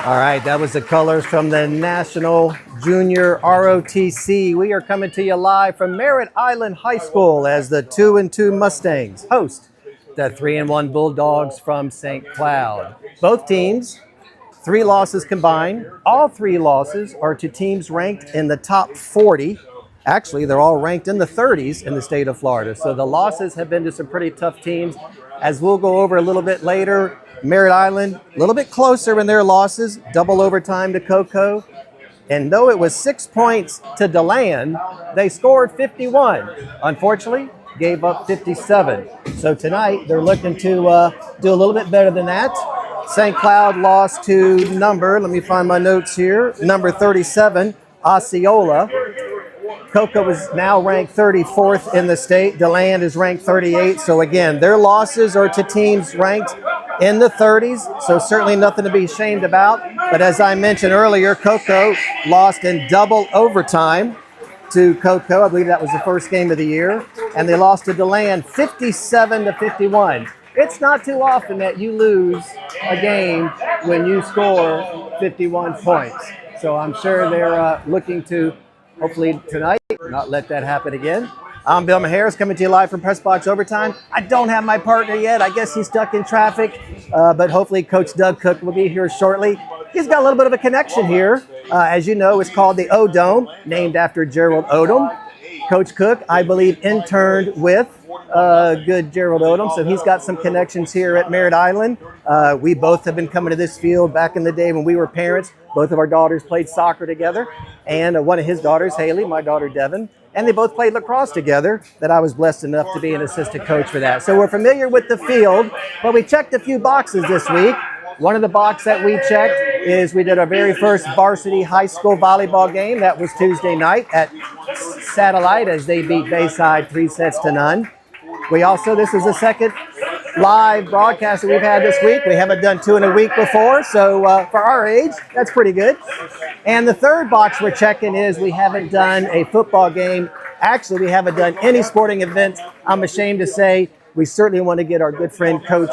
All right, that was the colors from the National Junior ROTC. We are coming to you live from Merritt Island High School as the 2-2 Mustangs host the 3-1 Bulldogs from St. Cloud. Both teams, 3 losses combined. All 3 losses are to teams ranked in the top 40. Actually, they're all ranked in the 30s in the state of Florida. So the losses have been to some pretty tough teams. As we'll go over a little bit later, Merritt Island, a little bit closer in their losses, double overtime to Cocoa. And though it was 6 points to DeLand, they scored 51. Unfortunately, gave up 57. So tonight, they're looking to do a little bit better than that. St. Cloud lost to let me find my notes here, number 37, Osceola. Cocoa is now ranked 34th in the state. DeLand is ranked 38. So again, their losses are to teams ranked in the 30s. So certainly nothing to be ashamed about. But as I mentioned earlier, Cocoa lost in double overtime to Cocoa. I believe that was the first game of the year. And they lost to DeLand 57-51. It's not too often that you lose a game when you score 51 points. So I'm sure they're looking to, hopefully tonight, not let that happen again. I'm Bill MIHS coming to you live from Press Box Overtime. I don't have my partner yet. I guess he's stuck in traffic, but hopefully Coach Doug Cook will be here shortly. He's got a little bit of a connection here. As you know, it's called the O-Dome, named after Gerald Odom. Coach Cook, I believe, interned with good Gerald Odom, so he's got some connections here at Merritt Island. We both have been coming to this field back in the day when we were parents. Both of our daughters played soccer together, and one of his daughters, Haley, my daughter, Devin, and they both played lacrosse together, that I was blessed enough to be an assistant coach for that. So we're familiar with the field, but we checked a few boxes this week. One of the boxes that we checked is we did our very first varsity high school volleyball game. That was Tuesday night at Satellite as they beat Bayside 3-0. We also, this is the second live broadcast that we've had this week. We haven't done 2 in a week before, so for our age, that's pretty good. And the third box we're checking is we haven't done a football game. Actually, we haven't done any sporting events. I'm ashamed to say we certainly want to get our good friend, Coach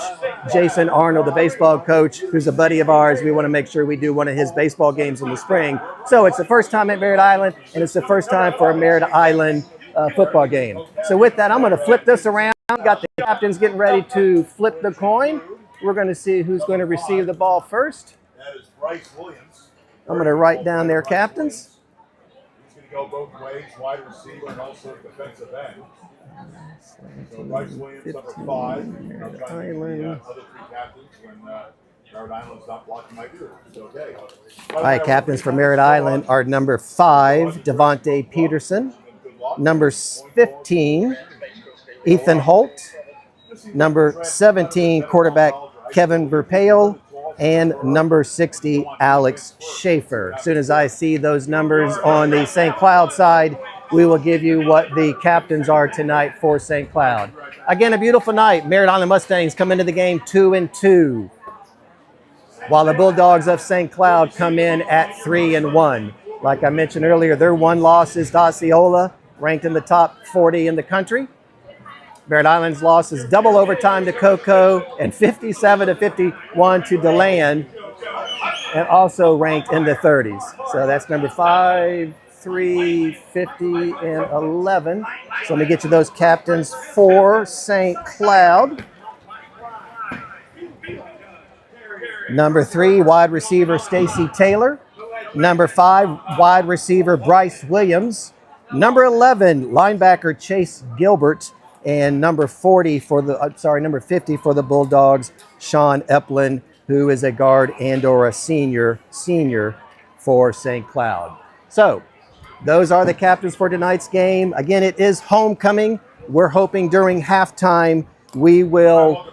Jason Arnold, the baseball coach, who's a buddy of ours. We want to make sure we do one of his baseball games in the spring. So it's the first time at Merritt Island, and it's the first time for a Merritt Island football game. So with that, I'm going to flip this around. We've got the captains getting ready to flip the coin. We're going to see who's going to receive the ball first. That is Bryce Williams. I'm going to write down their captains. He's going to go both ways, wide receiver and also defensive end. So Bryce Williams, number 5. I'm trying to get the other 3 captains when Merritt Island's not blocking my view. It's okay. All right, captains for Merritt Island are number 5, Devontae Peterson. Number 15, Ethan Holt. Number 17, quarterback Kevin Verpail. And number 60, Alex Schaefer. As soon as I see those numbers on the St. Cloud side, we will give you what the captains are tonight for St. Cloud. Again, a beautiful night. Merritt Island Mustangs come into the game 2-2, while the Bulldogs of St. Cloud come in at 3-1. Like I mentioned earlier, their one loss is to Osceola, ranked in the top 40 in the country. Merritt Island's loss is double overtime to Cocoa and 57-51 to DeLand, and also ranked in the 30s. So that's number 5, 3, 50, and 11. So let me get you those captains for St. Cloud. Number 3, wide receiver Stacy Taylor. Number 5, wide receiver Bryce Williams. Number 11, linebacker Chase Gilbert. And number 50 for the Bulldogs, Sean Eplin, who is a guard and or a senior for St. Cloud. So those are the captains for tonight's game. Again, it is homecoming. We're hoping during halftime we will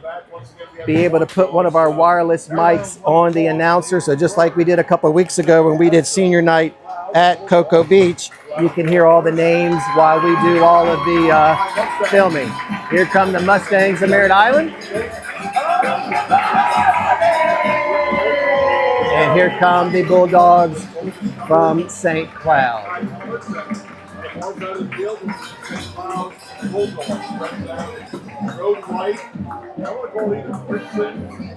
be able to put one of our wireless mics on the announcer. So just like we did a couple of weeks ago when we did senior night at Cocoa Beach, you can hear all the names while we do all of the filming. Here come the Mustangs of Merritt Island. And here come the Bulldogs from St. Cloud. Far out of the field, St. Cloud Bulldogs. Road right. I want to call either Christian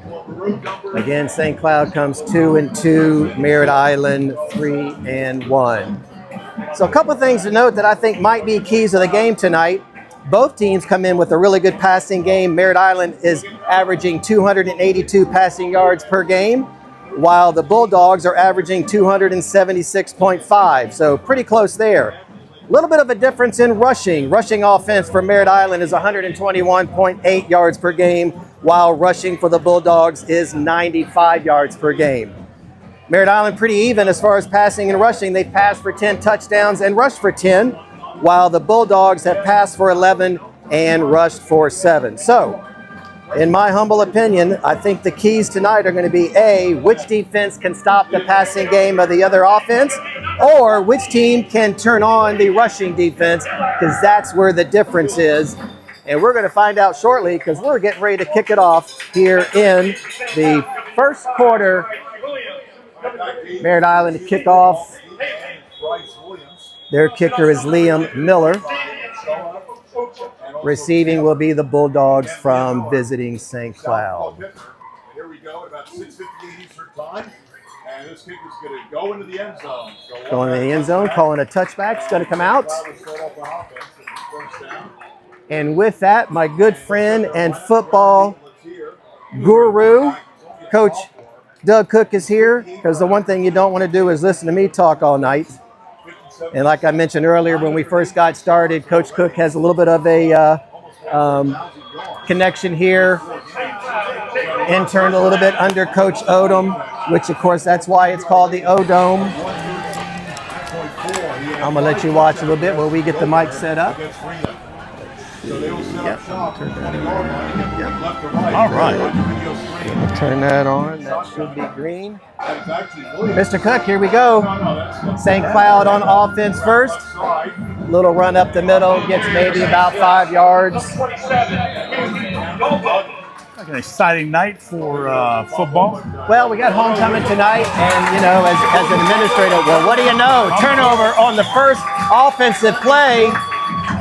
or the road number. Again, St. Cloud comes 2-2, Merritt Island 3-1. So a couple of things to note that I think might be keys of the game tonight. Both teams come in with a really good passing game. Merritt Island is averaging 282 passing yards per game, while the Bulldogs are averaging 276.5. So pretty close there. A little bit of a difference in rushing. Rushing offense for Merritt Island is 121.8 yards per game, while rushing for the Bulldogs is 95 yards per game. Merritt Island pretty even as far as passing and rushing. They've passed for 10 touchdowns and rushed for 10, while the Bulldogs have passed for 11 and rushed for 7. So, in my humble opinion, I think the keys tonight are going to be A, which defense can stop the passing game of the other offense, or which team can turn on the rushing defense, because that's where the difference is. And we're going to find out shortly, because we're getting ready to kick it off here in the first quarter. Merritt Island to kick off. Their kicker is Liam Miller. Receiving will be the Bulldogs from visiting St. Cloud. Here we go at about 6:58 Eastern time. And this kick is going to go into the end zone. Going into the end zone, calling a touchback. It's going to come out. And with that, my good friend and football guru, Coach Doug Cook, is here, because the one thing you don't want to do is listen to me talk all night. And like I mentioned earlier, when we first got started, Coach Cook has a little bit of a connection here. Interned a little bit under Coach Odom, which of course that's why it's called the O-Dome. I'm gonna let you watch a little bit while we get the mic set up. Yep. All right. Turn that on. That should be green. Mr. Cook, here we go. St. Cloud on offense first. Little run up the middle, gets maybe about 5 yards. Like an exciting night for football. Well, we got homecoming tonight, and you know, as an administrator, well, what do you know? Turnover on the first offensive play.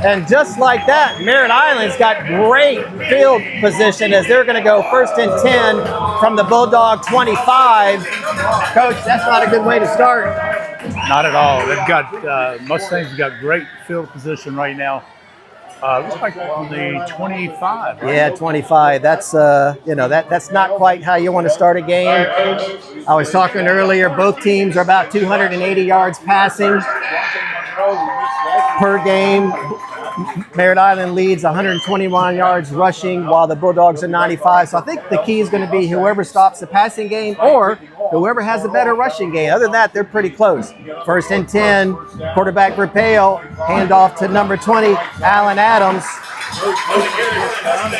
And just like that, Merritt Island's got great field position as they're going to go 1st and 10 from the Bulldog 25. Coach, that's not a good way to start. Not at all. They've got Mustangs have got great field position right now. Looks like on the 25. Right? Yeah, 25. That's that's not quite how you want to start a game. I was talking earlier. Both teams are about 280 yards passing per game. Merritt Island leads 121 yards rushing, while the Bulldogs are 95. So I think the key is going to be whoever stops the passing game or whoever has a better rushing game. Other than that, they're pretty close. 1st and 10, quarterback Verpale, handoff to number 20, Alan Adams.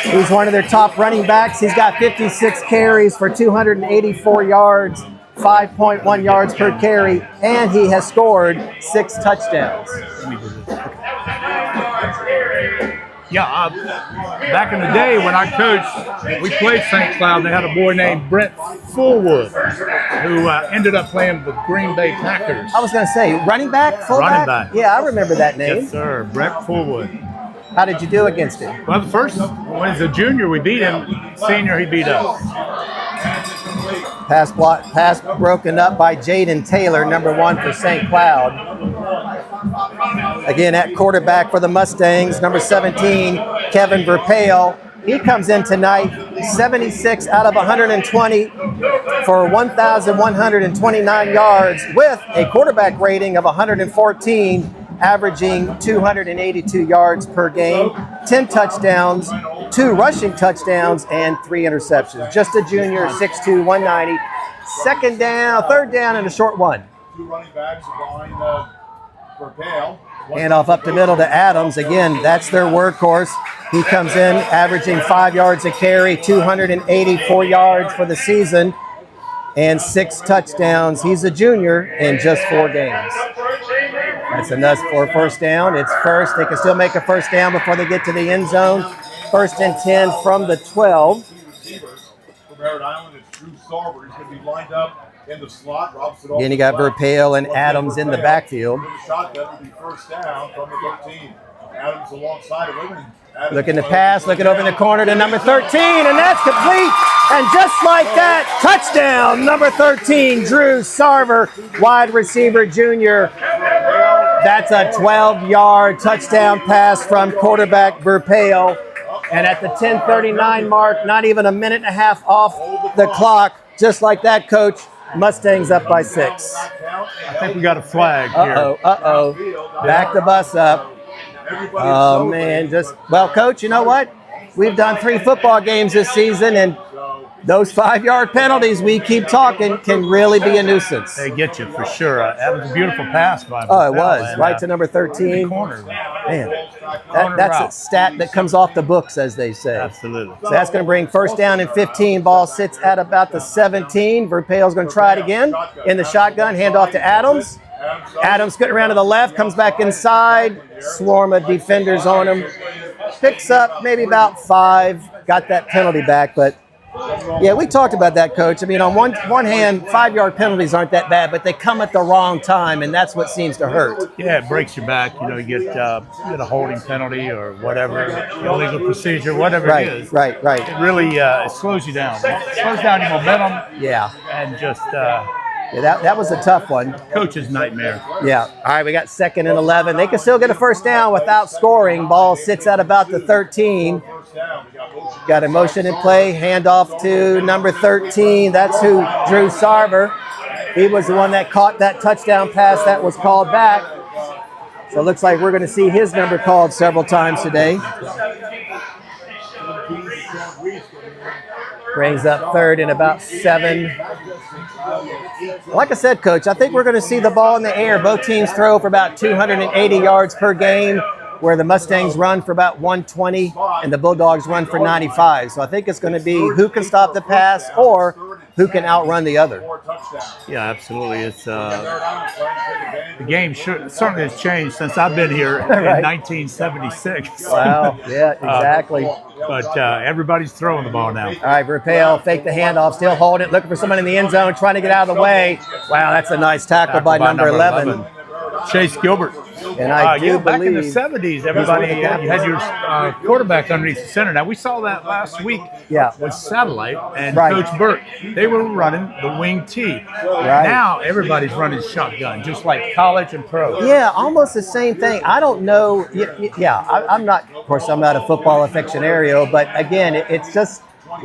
He's one of their top running backs. He's got 56 carries for 284 yards, 5.1 yards per carry, and he has scored 6 touchdowns. Yeah, back in the day when I coached, we played St. Cloud. They had a boy named Brent Fullwood who ended up playing with Green Bay Packers. I was going to say, running back, fullback? Running back. Yeah, I remember that name. Yes, sir. Brent Fullwood. How did you do against him? Well, the first, when he's a junior, we beat him. Senior, he beat us. Pass broken up by Jaden Taylor, number 1 for St. Cloud. Again, at quarterback for the Mustangs, number 17, Kevin Verpale. He comes in tonight, 76 out of 120 for 1,129 yards with a quarterback rating of 114, averaging 282 yards per game, 10 touchdowns, 2 rushing touchdowns, and 3 interceptions. Just a junior, 6'2", 190. Third down, and a short one. 2 running backs behind Verpale. Handoff up the middle to Adams. Again, that's their workhorse. He comes in averaging 5 yards a carry, 284 yards for the season, and 6 touchdowns. He's a junior in just 4 games. That's enough for a first down. It's first. They can still make a first down before they get to the end zone. 1st and 10 from the 12. For Merritt Island, it's Drew Sarver. He's going to be lined up in the slot, drops it off. Then you got Verpale and Adams in the backfield. Shotgun would be first down from the 13. Adams alongside of him. Looking to pass, looking over in the corner to number 13, and that's complete. And just like that, touchdown, number 13, Drew Sarver, wide receiver junior. That's a 12-yard touchdown pass from quarterback Verpale. And at the 10:39 mark, not even a minute and a half off the clock, just like that, Coach, Mustangs up by 6. I think we got a flag here. Back the bus up. Oh, man, well, Coach, you know what? We've done 3 football games this season, and those 5-yard penalties we keep talking can really be a nuisance. They get you for sure. That was a beautiful pass by him. Oh, it was. Right to number 13. Corner. Man, that's a stat that comes off the books, as they say. Absolutely. So that's going to bring first down and 15. Ball sits at about the 17. Verpale's going to try it again in the shotgun. Hand off to Adams. Adams getting around to the left, comes back inside. Swarm of defenders on him. Picks up maybe about 5. Got that penalty back, but yeah, we talked about that, Coach. I mean, on one hand, 5-yard penalties aren't that bad, but they come at the wrong time, and that's what seems to hurt. Yeah, it breaks your back. You know, you get a holding penalty or whatever, illegal procedure, whatever it is. Right. It really it slows you down. It slows down your momentum. Yeah. And just yeah, that was a tough one. Coach's nightmare. Yeah. All right, we got 2nd and 11. They can still get a first down without scoring. Ball sits at about the 13. Got a motion in play. Handoff to number 13. That's who, Drew Sarver. He was the one that caught that touchdown pass that was called back. So it looks like we're going to see his number called several times today. Brings up 3rd and about 7. Like I said, Coach, I think we're going to see the ball in the air. Both teams throw for about 280 yards per game, where the Mustangs run for about 120 and the Bulldogs run for 95. So I think it's going to be who can stop the pass or who can outrun the other. Yeah, absolutely. It's the game certainly has changed since I've been here in 1976. Wow, yeah, exactly. But everybody's throwing the ball now. All right, Verpale, fake the handoff, still holding it, looking for someone in the end zone, trying to get out of the way. Wow, that's a nice tackle by number 11. Chase Gilbert. And I do back in the believe 70s, everybody had your quarterback underneath the center. Now, we saw that last week with Satellite and Coach Burke. They were running the wing T. Now, everybody's running shotgun, just like college and pro. Yeah, almost the same thing. I don't know. I'm not, of course, I'm not a football aficionado, but again, it's just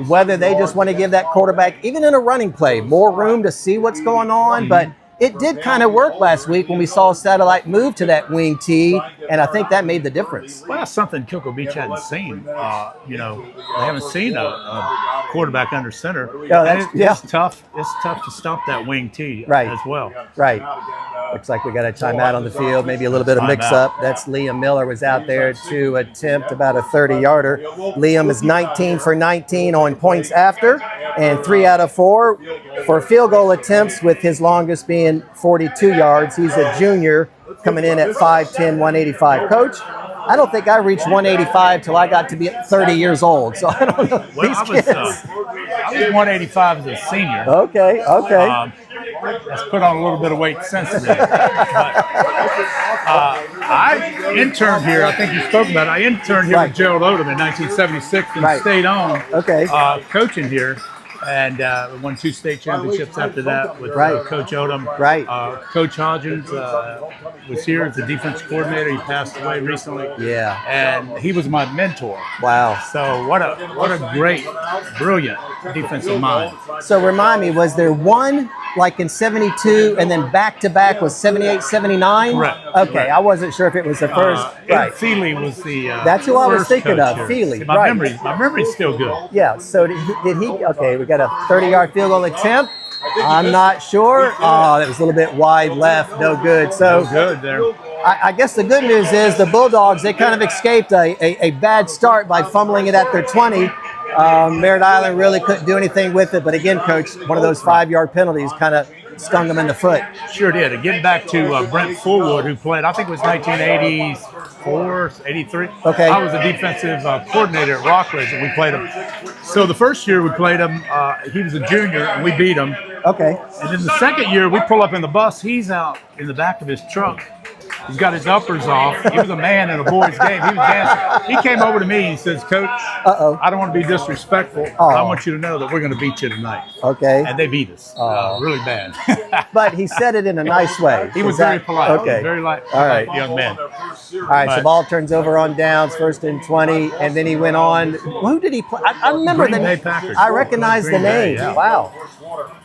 whether they just want to give that quarterback, even in a running play, more room to see what's going on. But it did kind of work last week when we saw Satellite move to that wing T, and I think that made the difference. Well, that's something Cocoa Beach hadn't seen. They haven't seen a quarterback under center. It's tough. It's tough to stop that wing T as well. Right. Looks like we got a timeout on the field, maybe a little bit of mix-up. That's Liam Miller was out there to attempt about a 30-yarder. Liam is 19 for 19 on points after, and 3 out of 4 for field goal attempts, with his longest being 42 yards. He's a junior coming in at 5'10", 185. Coach, I don't think I reached 185 till I got to be 30 years old, so I don't know. Well, I was 185 as a senior. Okay. That's put on a little bit of weight since then. I interned here, I think you spoke about it. I interned here with Gerald Odom in 1976 and stayed on coaching here. And won 2 state championships after that with Coach Odom. Coach Hodgins was here as the defense coordinator. He passed away recently. Yeah. And he was my mentor. Wow. So what a great, brilliant defensive mind. So remind me, was there one like in 72 and then back-to-back was 78, 79? Correct. Okay, Correct. I wasn't sure if it was the first. Ed Feely was the That's who I was thinking of, here. Feely. My memory's still good. Yeah, so did he, okay, we got a 30-yard field goal attempt. I'm not sure. Oh, that was a little bit wide left, no good. So no good there. I guess the good news is the Bulldogs, they kind of escaped a bad start by fumbling it at their 20. Merritt Island really couldn't do anything with it. But again, Coach, one of those 5-yard penalties kind of stung them in the foot. Sure did. And getting back to Brent Fullwood, who played, I think it was 1984, 83. Okay. I was a defensive coordinator at Rockridge, and we played him. So the first year we played him, he was a junior, and we beat him. Okay. And then the second year, we pull up in the bus. He's out in the back of his truck. He's got his uppers off. He was a man in a boys' game. He was dancing. He came over to me and he says, "Coach, I don't want to be disrespectful. But I want you to know that we're going to beat you tonight." Okay. And they beat us really bad. But he said it in a nice way. He was very polite. Okay. Very light, All right. young man. All right, so ball turns over on downs, 1st and 20, and then he went on. Who did he play? I remember the name. I recognize the name. Yeah. Wow.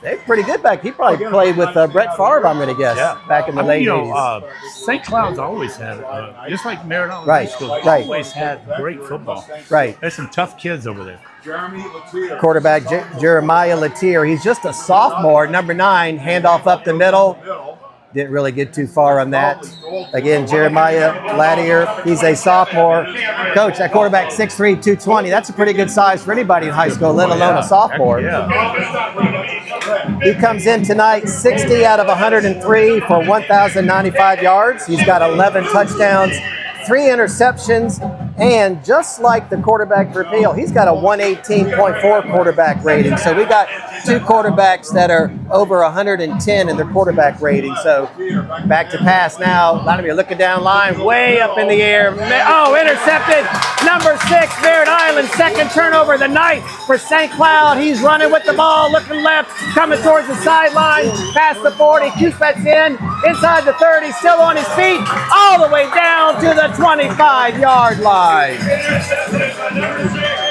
They're pretty good back. He probably played with Brett Favre, I'm going to guess, back in the late 80s. St. Cloud's always had, just like Merritt Island Right, High School, right. always had great football. Right. There's some tough kids over there. Quarterback Jeremiah Latier. He's just a sophomore, number 9, handoff up the middle. Didn't really get too far on that. Again, Jeremiah Latier, he's a sophomore. Coach, that quarterback 6'3", 220. That's a pretty good size for anybody in high school, let alone a sophomore. He comes in tonight 60 out of 103 for 1,095 yards. He's got 11 touchdowns, 3 interceptions, and just like the quarterback for Peel, he's got a 118.4 quarterback rating. So we got 2 quarterbacks that are over 110 in their quarterback rating. So back to pass now. Latimer looking down line, way up in the air. Oh, intercepted. Number 6, Merritt Island, second turnover of the night for St. Cloud. He's running with the ball, looking left, coming towards the sideline, past the 40. Cupet's in, inside the 30, still on his feet, all the way down to the 25-yard line.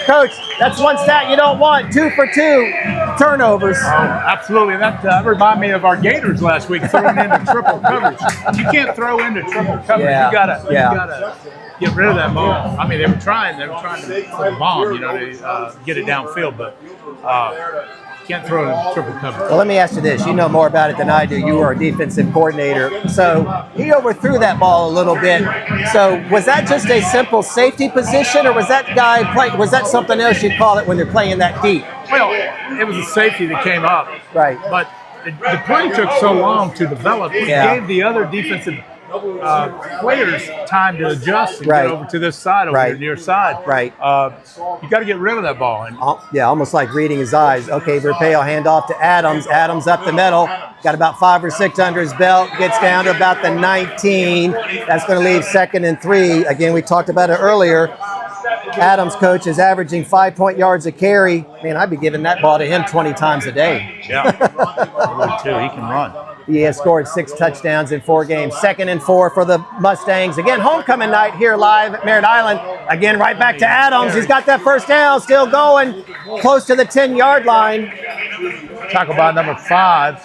Coach, that's one stat you don't want. 2 for 2 turnovers. Oh, absolutely. That reminded me of our Gators last week, throwing into triple coverage. You can't throw into triple coverage. Yeah. You gotta get rid of that ball. I mean, they were trying to put a bomb, to get it downfield, but can't throw it in triple coverage. Well, let me ask you this. You know more about it than I do. You were a defensive coordinator. So he overthrew that ball a little bit. So was that just a simple safety position, or was that something else you'd call it when they're playing that deep? Well, it was a safety that came up. Right. But the play took so long to develop. It gave the other defensive players time to adjust and get over to this side, over the near side. Right. You got to get rid of that ball. And almost like reading his eyes. Okay, Verpeo hand off to Adams. Adams up the middle. Got about 5 or 6 under his belt. Gets down to about the 19. That's going to leave 2nd and 3. Again, we talked about it earlier. Adams, coach, is averaging 5 yards a carry. Man, I'd be giving that ball to him 20 times a day. Yeah, too. He can run. He has scored 6 touchdowns in 4 games. 2nd and 4 for the Mustangs. Again, homecoming night here live at Merritt Island. Again, right back to Adams. He's got that first down, still going close to the 10-yard line. Tackle by number 5,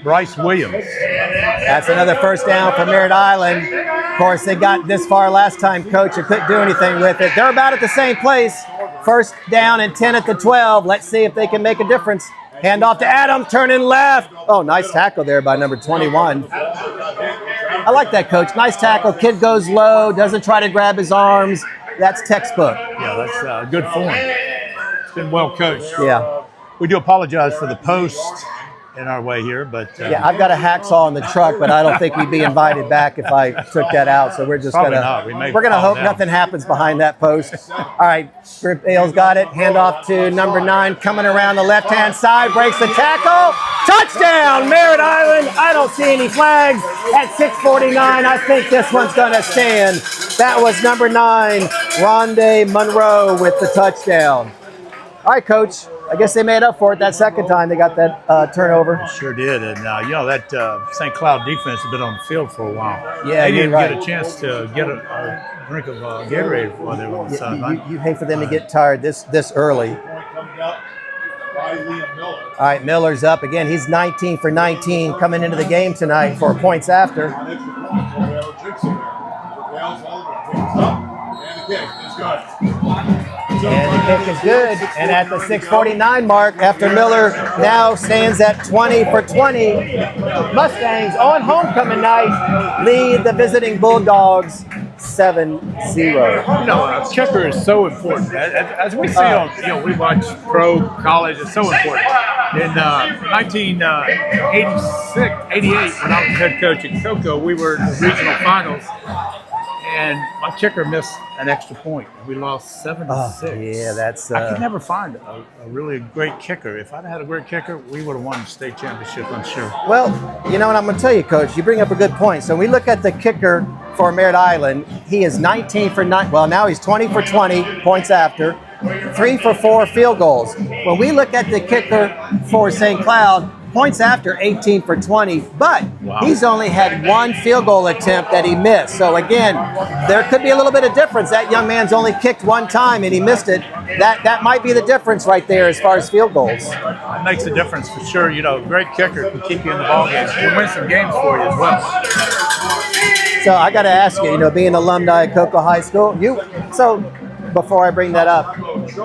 Bryce Williams. That's another first down for Merritt Island. Of course, they got this far last time, coach, and couldn't do anything with it. They're about at the same place. First down and 10 at the 12. Let's see if they can make a difference. Hand off to Adams, turning left. Oh, nice tackle there by number 21. I like that, coach. Nice tackle. Kid goes low, doesn't try to grab his arms. That's textbook. Yeah, that's good form. It's been well coached. Yeah. We do apologize for the post in our way here, but yeah, I've got a hacksaw in the truck, but I don't think we'd be invited back if I took that out. So we're just gonna hope nothing happens behind that post. All right, Bale's got it. Hand off to number 9, coming around the left-hand side, breaks the tackle. Touchdown, Merritt Island. I don't see any flags at 6:49. I think this one's gonna stand. That was number 9, Rondé Monroe with the touchdown. All right, coach. I guess they made up for it that second time they got that turnover. Sure did, and that St. Cloud defense has been on the field for a while. Yeah, they didn't get a chance to get a drink of Gatorade while they were on the sideline. You hate for them to get tired this early. All right, Miller's up again. He's 19 for 19 coming into the game tonight for points after. And the kick is good. And at the 6:49 mark, after Miller now stands at 20 for 20, Mustangs on homecoming night lead the visiting Bulldogs 7-0. A kicker is so important. As we see on, we watch pro, college, it's so important. In 1986, 88, when I was head coach at Cocoa, we were in the regional finals. and my kicker missed an extra point. We lost 7-6. Yeah, that's. I could never find a really great kicker. If I'd had a great kicker, we would have won the state championship, I'm sure. Well, you know what I'm going to tell you, Coach. You bring up a good point. So we look at the kicker for Merritt Island. He is 19 for 9. Well, now he's 20 for 20 points after, 3 for 4 field goals. When we look at the kicker for St. Cloud, points after 18 for 20, but he's only had 1 field goal attempt that he missed. So again, there could be a little bit of difference. That young man's only kicked 1 time and he missed it. That might be the difference right there as far as field goals. It makes a difference for sure. You know, great kicker can keep you in the ball game. Can win some games for you as well. So I got to ask you, you know, being alumni at Cocoa High School, before I bring that up,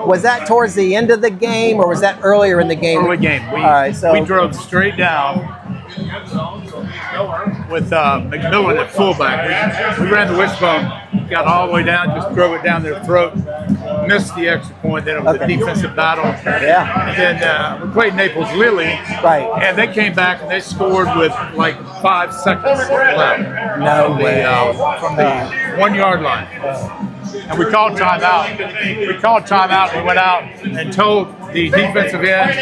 was that towards the end of the game or was that earlier in the game? Early game. We drove straight down with McMillan at fullback. We ran the wishbone, got all the way down, just drove it down their throat, missed the extra point. Then it was a defensive battle. Yeah. And then we played Naples Lily. Right. And they came back and they scored with like 5 seconds left. No way. From the 1 yard line. And we called timeout. We went out and told the defensive end,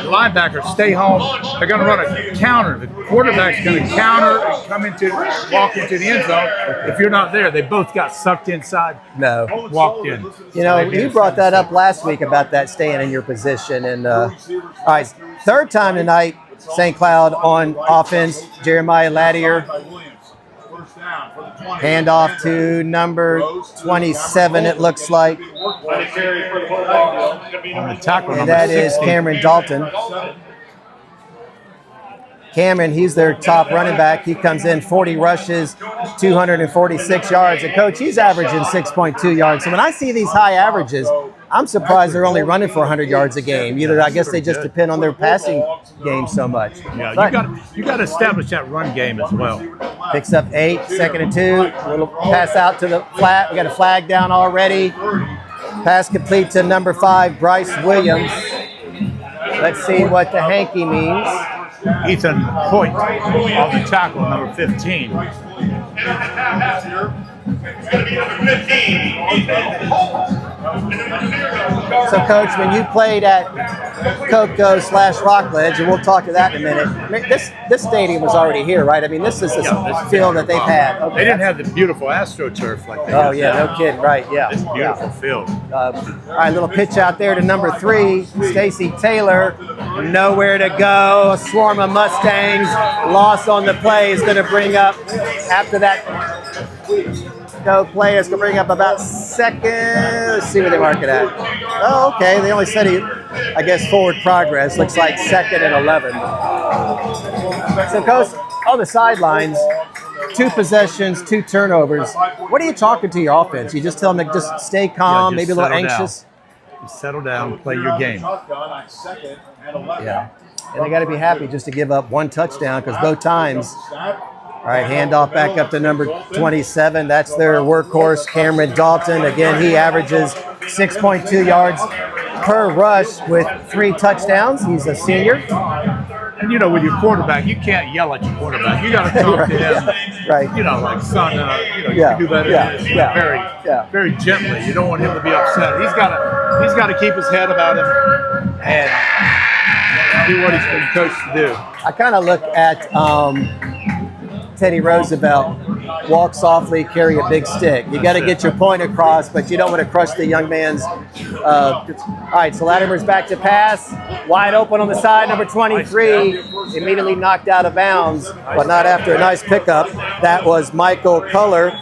the linebacker, stay home. They're going to run a counter. The quarterback's going to counter and walk into the end zone. If you're not there, they both got sucked inside. No. Walked in. You know, you brought that up last week about that staying in your position. And all right, third time tonight, St. Cloud on offense. Jeremiah Lattier. Handoff to number 27, it looks like. And that is Cameron Dalton. Cameron, he's their top running back. He comes in 40 rushes, 246 yards. And, Coach, he's averaging 6.2 yards. So when I see these high averages, I'm surprised they're only running for 100 yards a game. I guess they just depend on their passing game so much. Yeah, you got to establish that run game as well. Picks up 8, 2nd and 2. A little pass out to the flat. We got a flag down already. Pass complete to number 5, Bryce Williams. Let's see what the hanky means. Ethan Hoyt on the tackle, number 15. It's going to be number 15. So, Coach, when you played at Cocoa/Rockledge, and we'll talk to that in a minute, this stadium was already here, right? I mean, this is the field that they've had. Okay. They didn't have the beautiful AstroTurf like that. Oh, yeah, no kidding, right, yeah. It's a beautiful field. All right, little pitch out there to number 3, Stacy Taylor. Nowhere to go. A swarm of Mustangs. Loss on the play is going to bring up, after that no play, is going to bring up about 2nd. Let's see where they mark it at. Oh, okay. They only said I guess forward progress. Looks like 2nd and 11. So, Coach, on the sidelines, 2 possessions, 2 turnovers. What are you talking to your offense? You just tell them to just stay calm, maybe a little anxious? Just settle down, play your game. Yeah. And they got to be happy just to give up 1 touchdown because both times. All right, handoff back up to number 27. That's their workhorse, Cameron Dalton. Again, he averages 6.2 yards per rush with 3 touchdowns. He's a senior. And, with your quarterback, you can't yell at your quarterback. You got to talk to him. Right. Like, son, you can do better. Very gently. You don't want him to be upset. He's got to keep his head about him and do what he's been coached to do. I kind of look at Teddy Roosevelt, walk softly, carry a big stick. You got to get your point across, but you don't want to crush the young man's. All right, so Latimer's back to pass. Wide open on the side, number 23. Immediately knocked out of bounds, but not after a nice pickup. That was Michael Culler.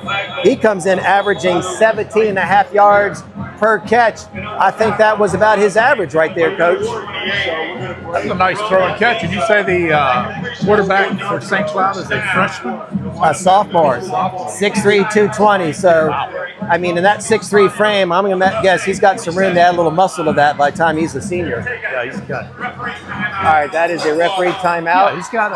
He comes in averaging 17.5 yards per catch. I think that was about his average right there, Coach. That's a nice throw and catch. Did you say the quarterback for St. Cloud is a freshman? Sophomore, 6'3", 220. So, I mean, in that 6'3" frame, I'm going to guess he's got some room to add a little muscle to that by the time he's a senior. Yeah, he's got it. All right, that is a referee timeout. Yeah, he's got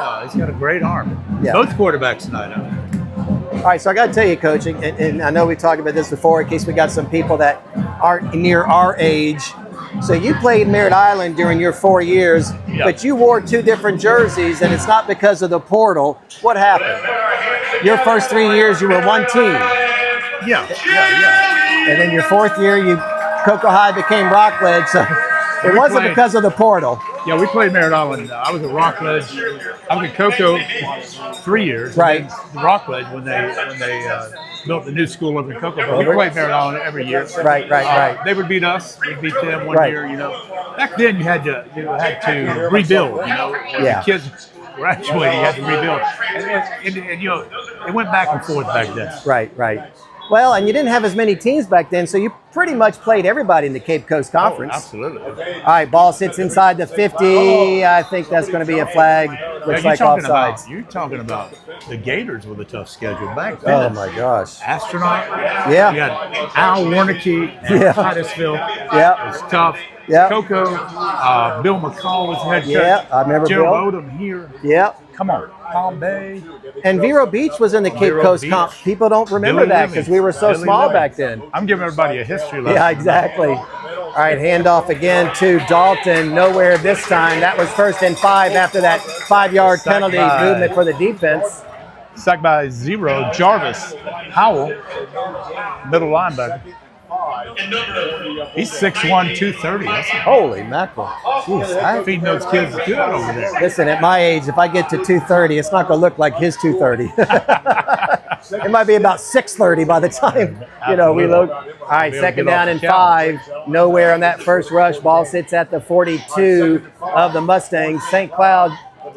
a great arm. Yeah. Both quarterbacks tonight. All right, so I got to tell you, Coach, and I know we talked about this before in case we got some people that aren't near our age. So you played Merritt Island during your 4 years, but you wore 2 different jerseys, and it's not because of the portal. What happened? Your first 3 years, you were one team. Yeah. And then your 4th year, Cocoa High became Rockledge, so it wasn't because of the portal. Yeah, we played Merritt Island. I was at Rockledge. I was at Cocoa 3 years. Right. Rockledge when they built the new school over in Cocoa. But we played Merritt Island every year. Right. They would beat us. We'd beat them one year. Back then you had to rebuild. The kids graduating, you had to rebuild, and it went back and forth back then. Right. Well, and you didn't have as many teams back then, so you pretty much played everybody in the Cape Coast Conference. Oh, absolutely. All right, ball sits inside the 50. I think that's going to be a flag. Looks like offsides. You're talking about the Gators with a tough schedule back then. Oh, my gosh. Astronaut. Yeah. You had Al Warnicki and Titusville. Yeah. It was tough. Yeah. Cocoa, Bill McCall was the head coach. Yeah, I remember Gerald Bill. Odom here. Yeah. Come on. Palm Bay. And Vero Beach was in the Cape Coast Comp. People don't remember that because we were so small back then. I'm giving everybody a history lesson. Yeah, exactly. All right, handoff again to Dalton. Nowhere this time. That was 1st and 5 after that 5-yard penalty movement for the defense. Sacked by 0. Jarvis Howell, middle linebacker. He's 6'1", 230. Holy mackerel. Jeez, I'm feeding those kids good over there. Listen, at my age, if I get to 230, it's not going to look like his 230. It might be about 6:30 by the time, we load. All right, 2nd down and 5. Nowhere on that first rush. Ball sits at the 42 of the Mustangs. St. Cloud,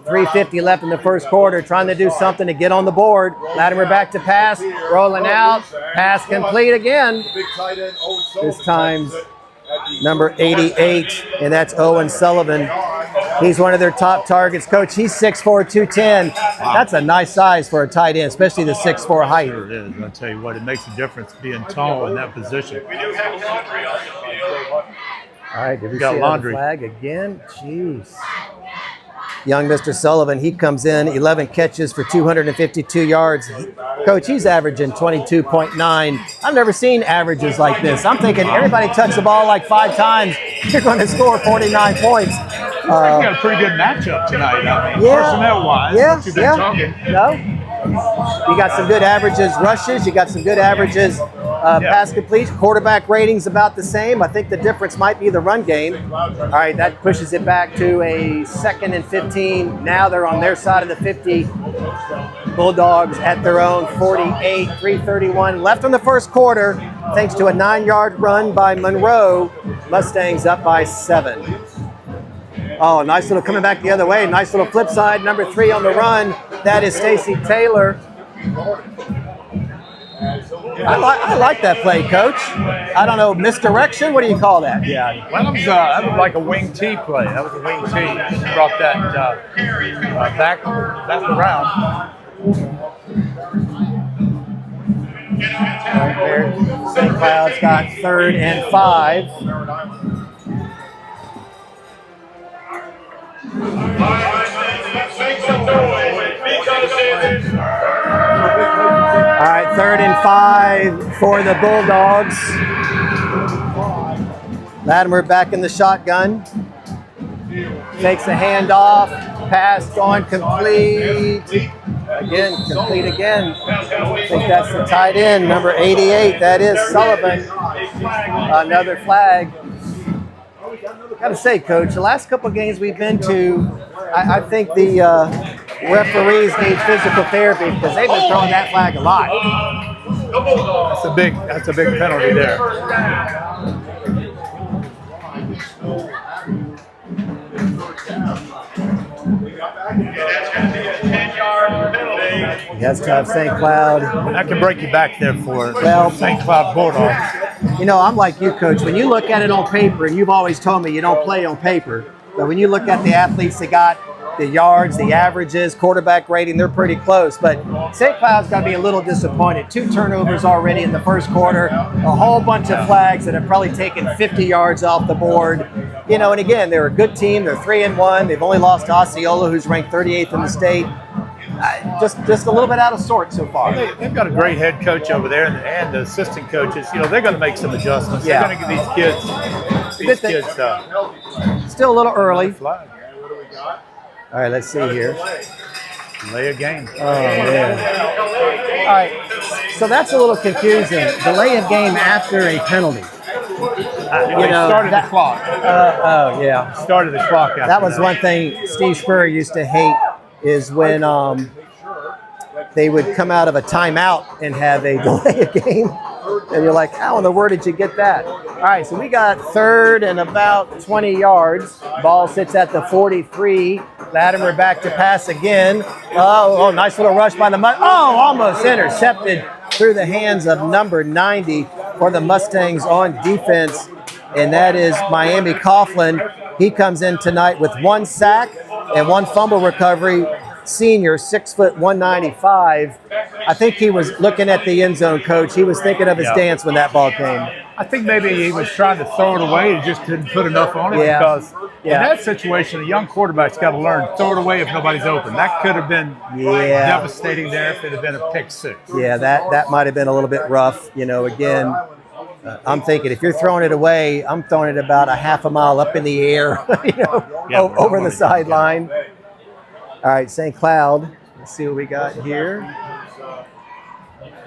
3:50 left in the first quarter, trying to do something to get on the board. Latimer back to pass, rolling out. Pass complete again. This time, number 88, and that's Owen Sullivan. He's one of their top targets. Coach, he's 6'4", 210. That's a nice size for a tight end, especially the 6'4" height. Sure it is. I'll tell you what, it makes a difference being tall in that position. All right, did we see the flag again? Jeez. Young Mr. Sullivan, he comes in, 11 catches for 252 yards. Coach, he's averaging 22.9. I've never seen averages like this. I'm thinking everybody touch the ball like 5 times, you're going to score 49 points. We got a pretty good matchup tonight. Personnel-wise, what you've been talking. No? You got some good averages rushes. You got some good averages pass completion. Quarterback ratings about the same. I think the difference might be the run game. All right, that pushes it back to a 2nd and 15. Now they're on their side of the 50. Bulldogs at their own 48, 3:31 left in the first quarter. Thanks to a 9-yard run by Monroe, Mustangs up by 7. Oh, nice little coming back the other way. Nice little flip side. Number 3 on the run. That is Stacy Taylor. I like that play, Coach. I don't know, misdirection? What do you call that? Yeah. Well, that was like a wing T play. That was a wing T. Brought that back around. Right there. St. Cloud's got 3rd and 5. All right, 3rd and 5 for the Bulldogs. Latimer back in the shotgun. Takes a handoff. Pass on complete. Again, complete again. I think that's the tight end, number 88. That is Sullivan. Another flag. Got to say, Coach, the last couple of games we've been to, I think the referees need physical therapy because they've been throwing that flag a lot. That's a big penalty there. That's going to be a 10-yard penalty. That's tough, St. Cloud. That can break you back there for Well, St. Cloud Bulldogs. I'm like you, Coach. When you look at it on paper, and you've always told me you don't play on paper, but when you look at the athletes that got the yards, the averages, quarterback rating, they're pretty close. But St. Cloud's got to be a little disappointed. 2 turnovers already in the first quarter, a whole bunch of flags that have probably taken 50 yards off the board. And again, they're a good team. They're 3-1. They've only lost to Osceola, who's ranked 38th in the state. Just a little bit out of sorts so far. They've got a great head coach over there, and the assistant coaches. They're going to make some adjustments. Yeah. They're going to give these kids still a little early. flag. All right, let's see here. Delay a game. Oh, man. All right, so that's a little confusing. Delay of game after a penalty. Started the clock. Oh, yeah. Started the clock after that was one thing Steve Spurrier used to hate is when they would come out of a timeout and have a delay of game. And you're like, how in the world did you get that? All right, so we got third and about 20 yards. Ball sits at the 43. Latimer back to pass again. Oh, nice little rush by the almost intercepted through the hands of number 90 for the Mustangs on defense. And that is Miami Coughlin. He comes in tonight with 1 sack and 1 fumble recovery. Senior, 6 foot 195. I think he was looking at the end zone, coach. He was thinking of his dance when that ball came. I think maybe he was trying to throw it away and just didn't put enough on it because in that situation, a young quarterback's got to learn throw it away if nobody's open. That could have been devastating there if it had been a pick six. Yeah, that might have been a little bit rough. Again, I'm thinking if you're throwing it away, I'm throwing it about a half a mile up in the air, over the sideline. All right, St. Cloud. Let's see what we got here.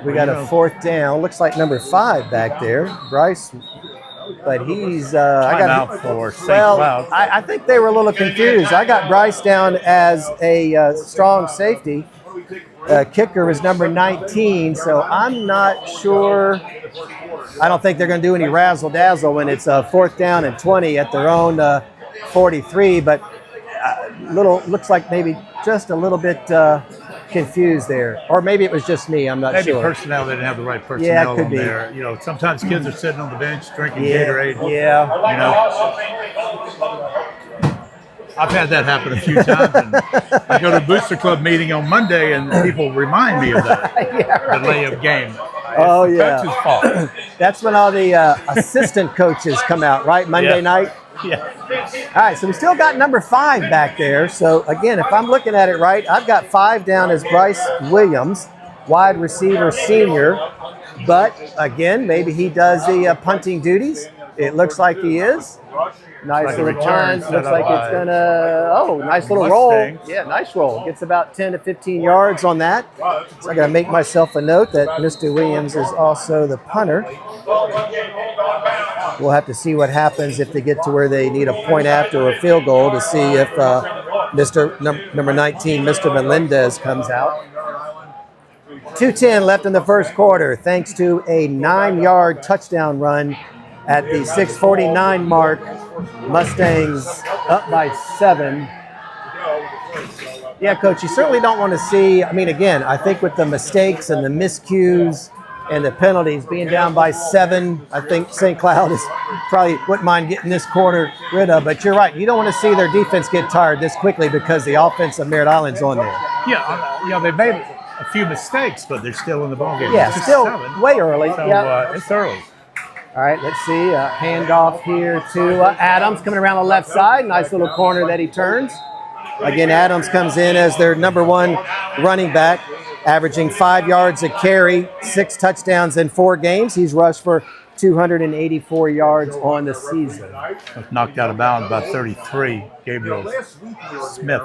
We got a 4th down. Looks like number 5 back there, Bryce. But he's I got out for St. Cloud. I think they were a little confused. I got Bryce down as a strong safety. Kicker is number 19, so I'm not sure. I don't think they're going to do any razzle-dazzle when it's a 4th down and 20 at their own 43, but looks like maybe just a little bit confused there, or maybe it was just me. I'm not sure. Maybe personnel, they didn't have the right personnel could on be. there. Sometimes kids are sitting on the bench drinking Gatorade. Yeah. I've had that happen a few times. And I go to the Booster Club meeting on Monday, and people remind me of that delay of game. Oh, it's the coach's fault. That's when all the assistant coaches come out, right? Monday night. Yeah. All right, so we still got number 5 back there. So, again, if I'm looking at it right, I've got 5 down as Bryce Williams, wide receiver senior. But, again, maybe he does the punting duties. It looks like he is. Nice little turn. Looks like it's going to, nice little roll. Yeah, nice roll. Gets about 10 to 15 yards on that. So I got to make myself a note that Mr. Williams is also the punter. We'll have to see what happens if they get to where they need a point after a field goal to see if number 19, Mr. Melendez, comes out. 2:10 left in the first quarter, thanks to a 9-yard touchdown run at the 6:49 mark. Mustangs up by 7. Yeah, Coach, you certainly don't want to see, again, I think with the mistakes and the miscues and the penalties being down by 7, I think St. Cloud is probably wouldn't mind getting this quarter rid of. But you're right, you don't want to see their defense get tired this quickly because the offense of Merritt Island's on there. Yeah, they made a few mistakes, but they're still in the ballgame. Yeah, still 7. Way early. So it's early. All right, let's see. Handoff here to Adams coming around the left side. Nice little corner that he turns. Again, Adams comes in as their number 1 running back, averaging 5 yards a carry, 6 touchdowns in 4 games. He's rushed for 284 yards on the season. Knocked out of bounds by 33, Gabriel Smith.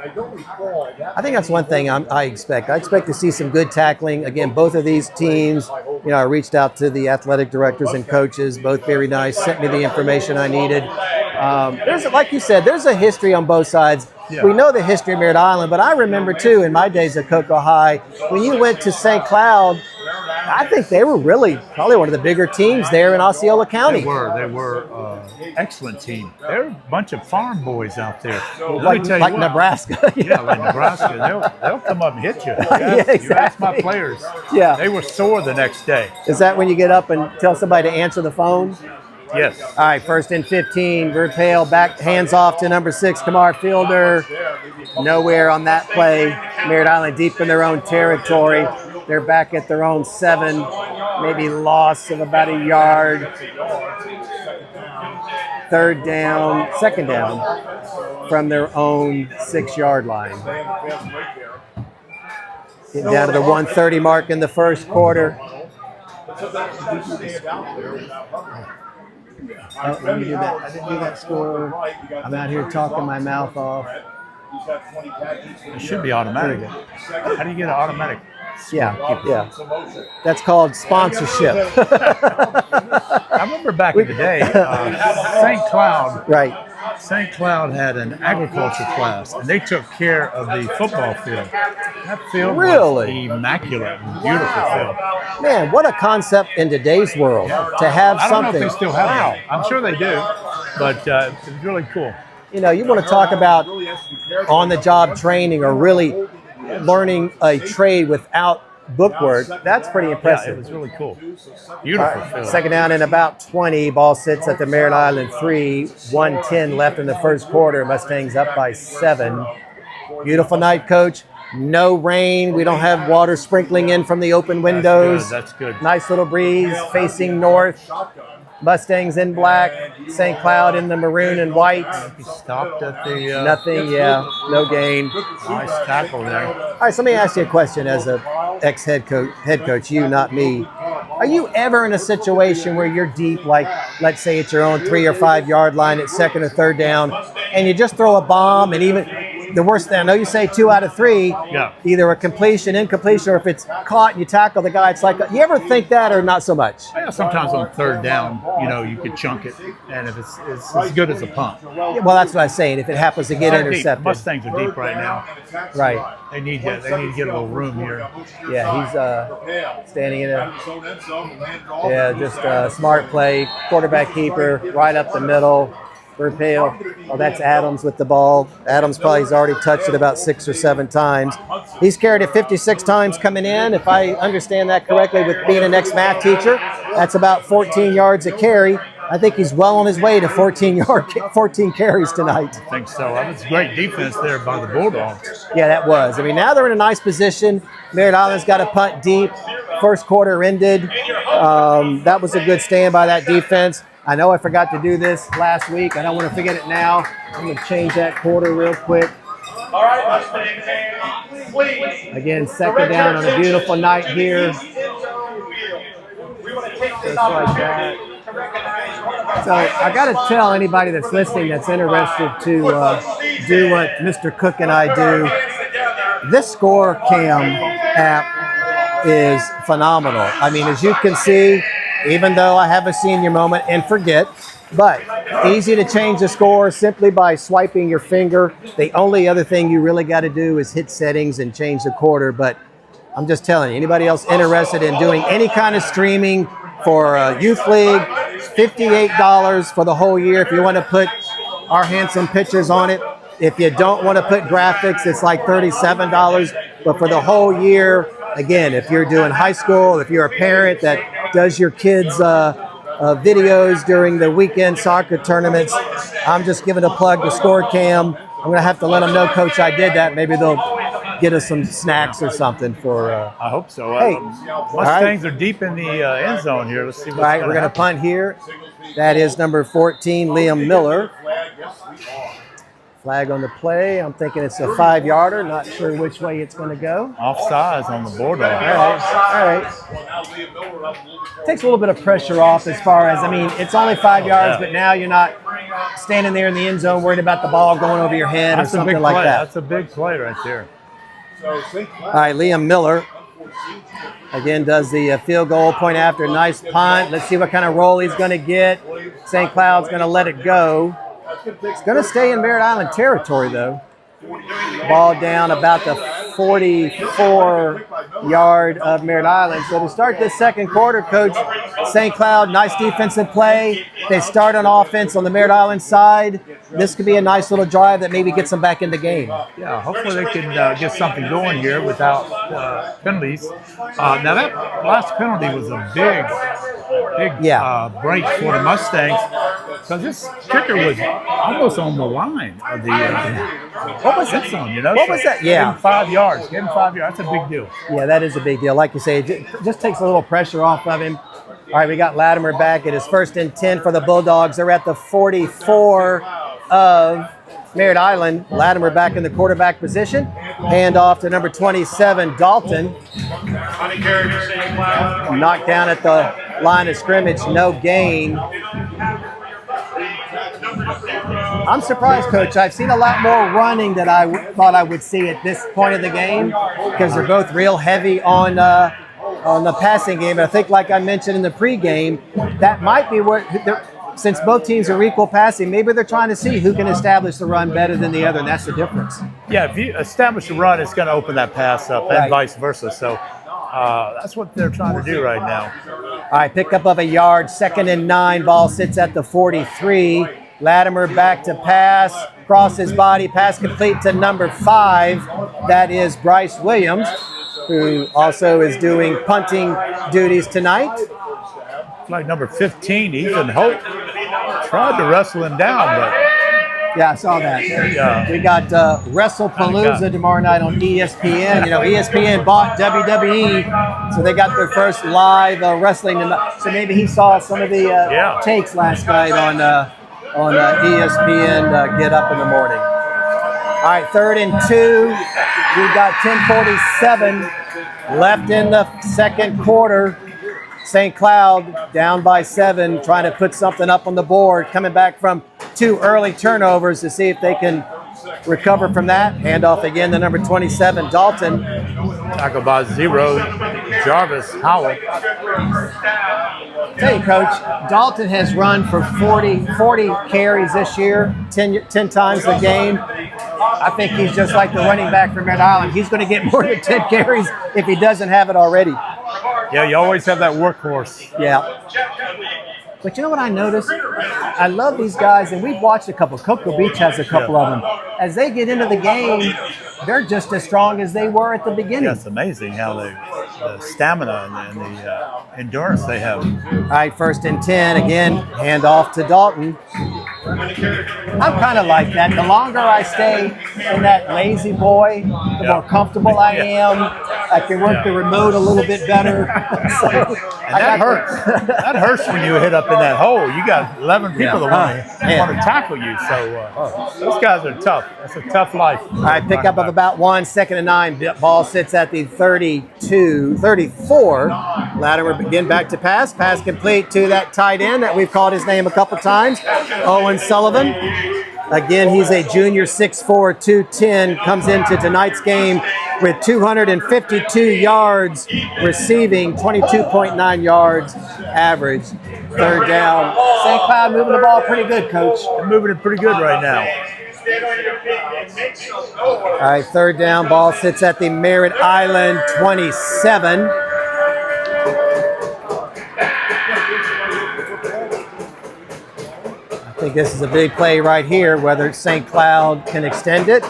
I think that's one thing I expect. I expect to see some good tackling. Again, both of these teams, I reached out to the athletic directors and coaches, both very nice, sent me the information I needed. Like you said, there's a history on both sides. Yeah. We know the history of Merritt Island, but I remember, too, in my days at Cocoa High, when you went to St. Cloud, I think they were really probably one of the bigger teams there in Osceola County. They were excellent team. They're a bunch of farm boys out there. Like Nebraska. Like Nebraska. They'll come up and hit you. Exactly. You ask my players. Yeah. They were sore the next day. Is that when you get up and tell somebody to answer the phone? Yes. All right, 1st and 15. Bird Pale back, hands off to number 6, Kamar Fielder. Nowhere on that play. Merritt Island deep in their own territory. They're back at their own 7, maybe loss of about a yard. 2nd down from their own 6-yard line. Getting down to the 1:30 mark in the first quarter. Let me do that. I didn't do that score. I'm out here talking my mouth off. He's got 20 catches. It should be automatic. How do you get an automatic? Yeah. That's called sponsorship. I remember back in the day, St. Cloud. Right. St. Cloud had an agriculture class, and they took care of the football field. That field was immaculate, beautiful field. Man, what a concept in today's world to have something. I don't know if they still have it. I'm sure they do, but it's really cool. You know, you want to talk about on-the-job training or really learning a trade without bookwork. That's pretty impressive. Yeah, it was really cool. Beautiful field. Second down and about 20. Ball sits at the Merritt Island 3. 1:10 left in the first quarter. Mustangs up by 7. Beautiful night, Coach. No rain. We don't have water sprinkling in from the open windows. That's good. Nice little breeze facing north. Mustangs in black. St. Cloud in the maroon and white. He stopped at the... Nothing, no gain. Nice tackle there. All right, so let me ask you a question as a ex-head coach, you, not me. Are you ever in a situation where you're deep, like let's say it's your own 3 or 5 yard line at second or third down, and you just throw a bomb, and even the worst thing, I know you say 2 out of 3, either a completion, incompletion, or if it's caught and you tackle the guy, it's like, you ever think that or not so much? Yeah, sometimes on third down, you could chunk it, and if it's as good as a punt. Yeah, well, that's what I was saying. If it happens to get intercepted. Mustangs are deep right now. Right. They need to get a little room here. Yeah, he's standing in just a smart play. Quarterback keeper, right up the middle. Verpale. Oh, that's Adams with the ball. Adams probably has already touched it about 6 or 7 times. He's carried it 56 times coming in. If I understand that correctly, with being an ex-math teacher, that's about 14 yards a carry. I think he's well on his way to 14 carries tonight. I think so. That was great defense there by the Bulldogs. Yeah, that was. I mean, now they're in a nice position. Merritt Island's got a punt deep. First quarter ended. That was a good stand by that defense. I know I forgot to do this last week. I don't want to forget it now. I'm going to change that quarter real quick. All right, Mustangs, please. Again, second down on a beautiful night here. We want to take this Just like that. So I got to tell anybody that's listening that's interested to do what Mr. Cook and I do, this Score Cam app is phenomenal. I mean, as you can see, even though I have a senior moment and forget, but easy to change the score simply by swiping your finger. The only other thing you really got to do is hit settings and change the quarter. But I'm just telling you, anybody else interested in doing any kind of streaming for a youth league, $58 for the whole year if you want to put our handsome pictures on it. If you don't want to put graphics, it's like $37. But for the whole year, again, if you're doing high school, if you're a parent that does your kids' videos during the weekend soccer tournaments, I'm just giving a plug to Score Cam. I'm going to have to let them know, Coach, I did that. Maybe they'll get us some snacks or something for. I hope so. Hey, Mustangs are deep in the end zone here. Let's see what's right, we're going to punt here. That is number 14, Liam Miller. Flag on the play. I'm thinking it's a 5-yarder. Not sure which way it's going to go. Offsides on the Bulldogs. All right. Takes a little bit of pressure off as far as, I mean, it's only 5 yards, but now you're not standing there in the end zone worried about the ball going over your head or something like that. That's a big play right there. All right, Liam Miller again does the field goal point after. Nice punt. Let's see what kind of roll he's going to get. St. Cloud's going to let it go. It's going to stay in Merritt Island territory, though. Ball down about the 44-yard of Merritt Island. So to start this second quarter, Coach, St. Cloud, nice defensive play. They start on offense on the Merritt Island side. This could be a nice little drive that maybe gets them back in the game. Yeah, hopefully they can get something going here without penalties. Now that last penalty was a big break for the Mustangs, because this kicker was almost on the line of the what was that zone, What was that? Yeah. Give him 5 yards. Give him 5 yards. That's a big deal. Yeah, that is a big deal. Like you say, it just takes a little pressure off of him. All right, we got Latimer back. It is 1st and 10 for the Bulldogs. They're at the 44 of Merritt Island. Latimer back in the quarterback position. Hand off to number 27, Dalton. Knocked down at the line of scrimmage. No gain. I'm surprised, Coach. I've seen a lot more running than I thought I would see at this point of the game because they're both real heavy on the passing game. But I think, like I mentioned in the pregame, that might be what since both teams are equal passing, maybe they're trying to see who can establish the run better than the other, and that's the difference. Yeah, if you establish the run, it's going to open that pass up, and vice versa. So that's what they're trying to do right now. All right, pickup of a yard, 2nd and 9. Ball sits at the 43. Latimer back to pass, cross his body, pass complete to number 5. That is Bryce Williams, who also is doing punting duties tonight. Like number 15, Ethan Hope tried to wrestle him down, but yeah, I saw that. We got WrestlePalooza tomorrow night on ESPN. You know, ESPN bought WWE, so they got their first live wrestling. So maybe he saw some of the takes last night on ESPN Get Up in the morning. All right, 3rd and 2. We've got 10:47 left in the second quarter. St. Cloud down by 7, trying to put something up on the board, coming back from 2 early turnovers to see if they can recover from that. Handoff again to number 27, Dalton. Tackle by 0, Jarvis Howell. Tell you, Coach, Dalton has run for 40 carries this year, 10 times a game. I think he's just like the running back from Merritt Island. He's going to get more than 10 carries if he doesn't have it already. Yeah, you always have that workhorse. Yeah. But you know what I noticed? I love these guys, and we've watched a couple. Cocoa Beach has a couple of them. As they get into the game, they're just as strong as they were at the beginning. Yeah, it's amazing how the stamina and the endurance they have. All right, 1st and 10. Again, hand off to Dalton. I'm kind of like that. The longer I stay in that lazy boy, the more comfortable I am. I can work the remote a little bit better. And that hurts. That hurts when you hit up in that hole. You got 11 people that want to tackle you. So those guys are tough. That's a tough life. All right, pick up of about 1, 2nd and 9. Ball sits at the 34. Latimer again back to pass. Pass complete to that tight end that we've called his name a couple times, Owen Sullivan. Again, he's a junior, 6'4", 210, comes into tonight's game with 252 yards receiving, 22.9 yards average. 3rd down. St. Cloud moving the ball pretty good, Coach. They're moving it pretty good right now. All right, 3rd down. Ball sits at the Merritt Island 27. I think this is a big play right here, whether St. Cloud can extend it,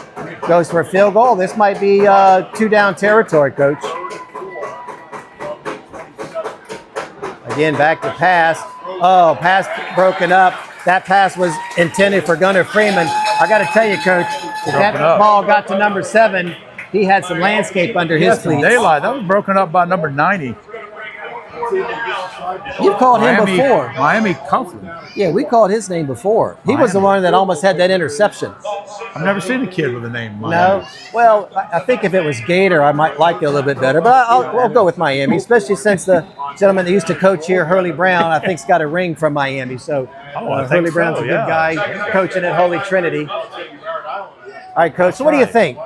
goes for a field goal. This might be 2-down territory, Coach. Again, back to pass. Oh, pass broken up. That pass was intended for Gunnar Freeman. I got to tell you, Coach, if that ball got to number 7, he had some landscape under his feet. Daylight. That was broken up by number 90. You've called him before. Miami Coughlin. Yeah, we called his name before. He was the one that almost had that interception. I've never seen a kid with a name Miami. No. Well, I think if it was Gator, I might like it a little bit better. But I'll go with Miami, especially since the gentleman that used to coach here, Hurley Brown, I think's got a ring from Miami. So Hurley Brown's a good guy coaching at Holy Trinity. All right, Coach, so what do you think?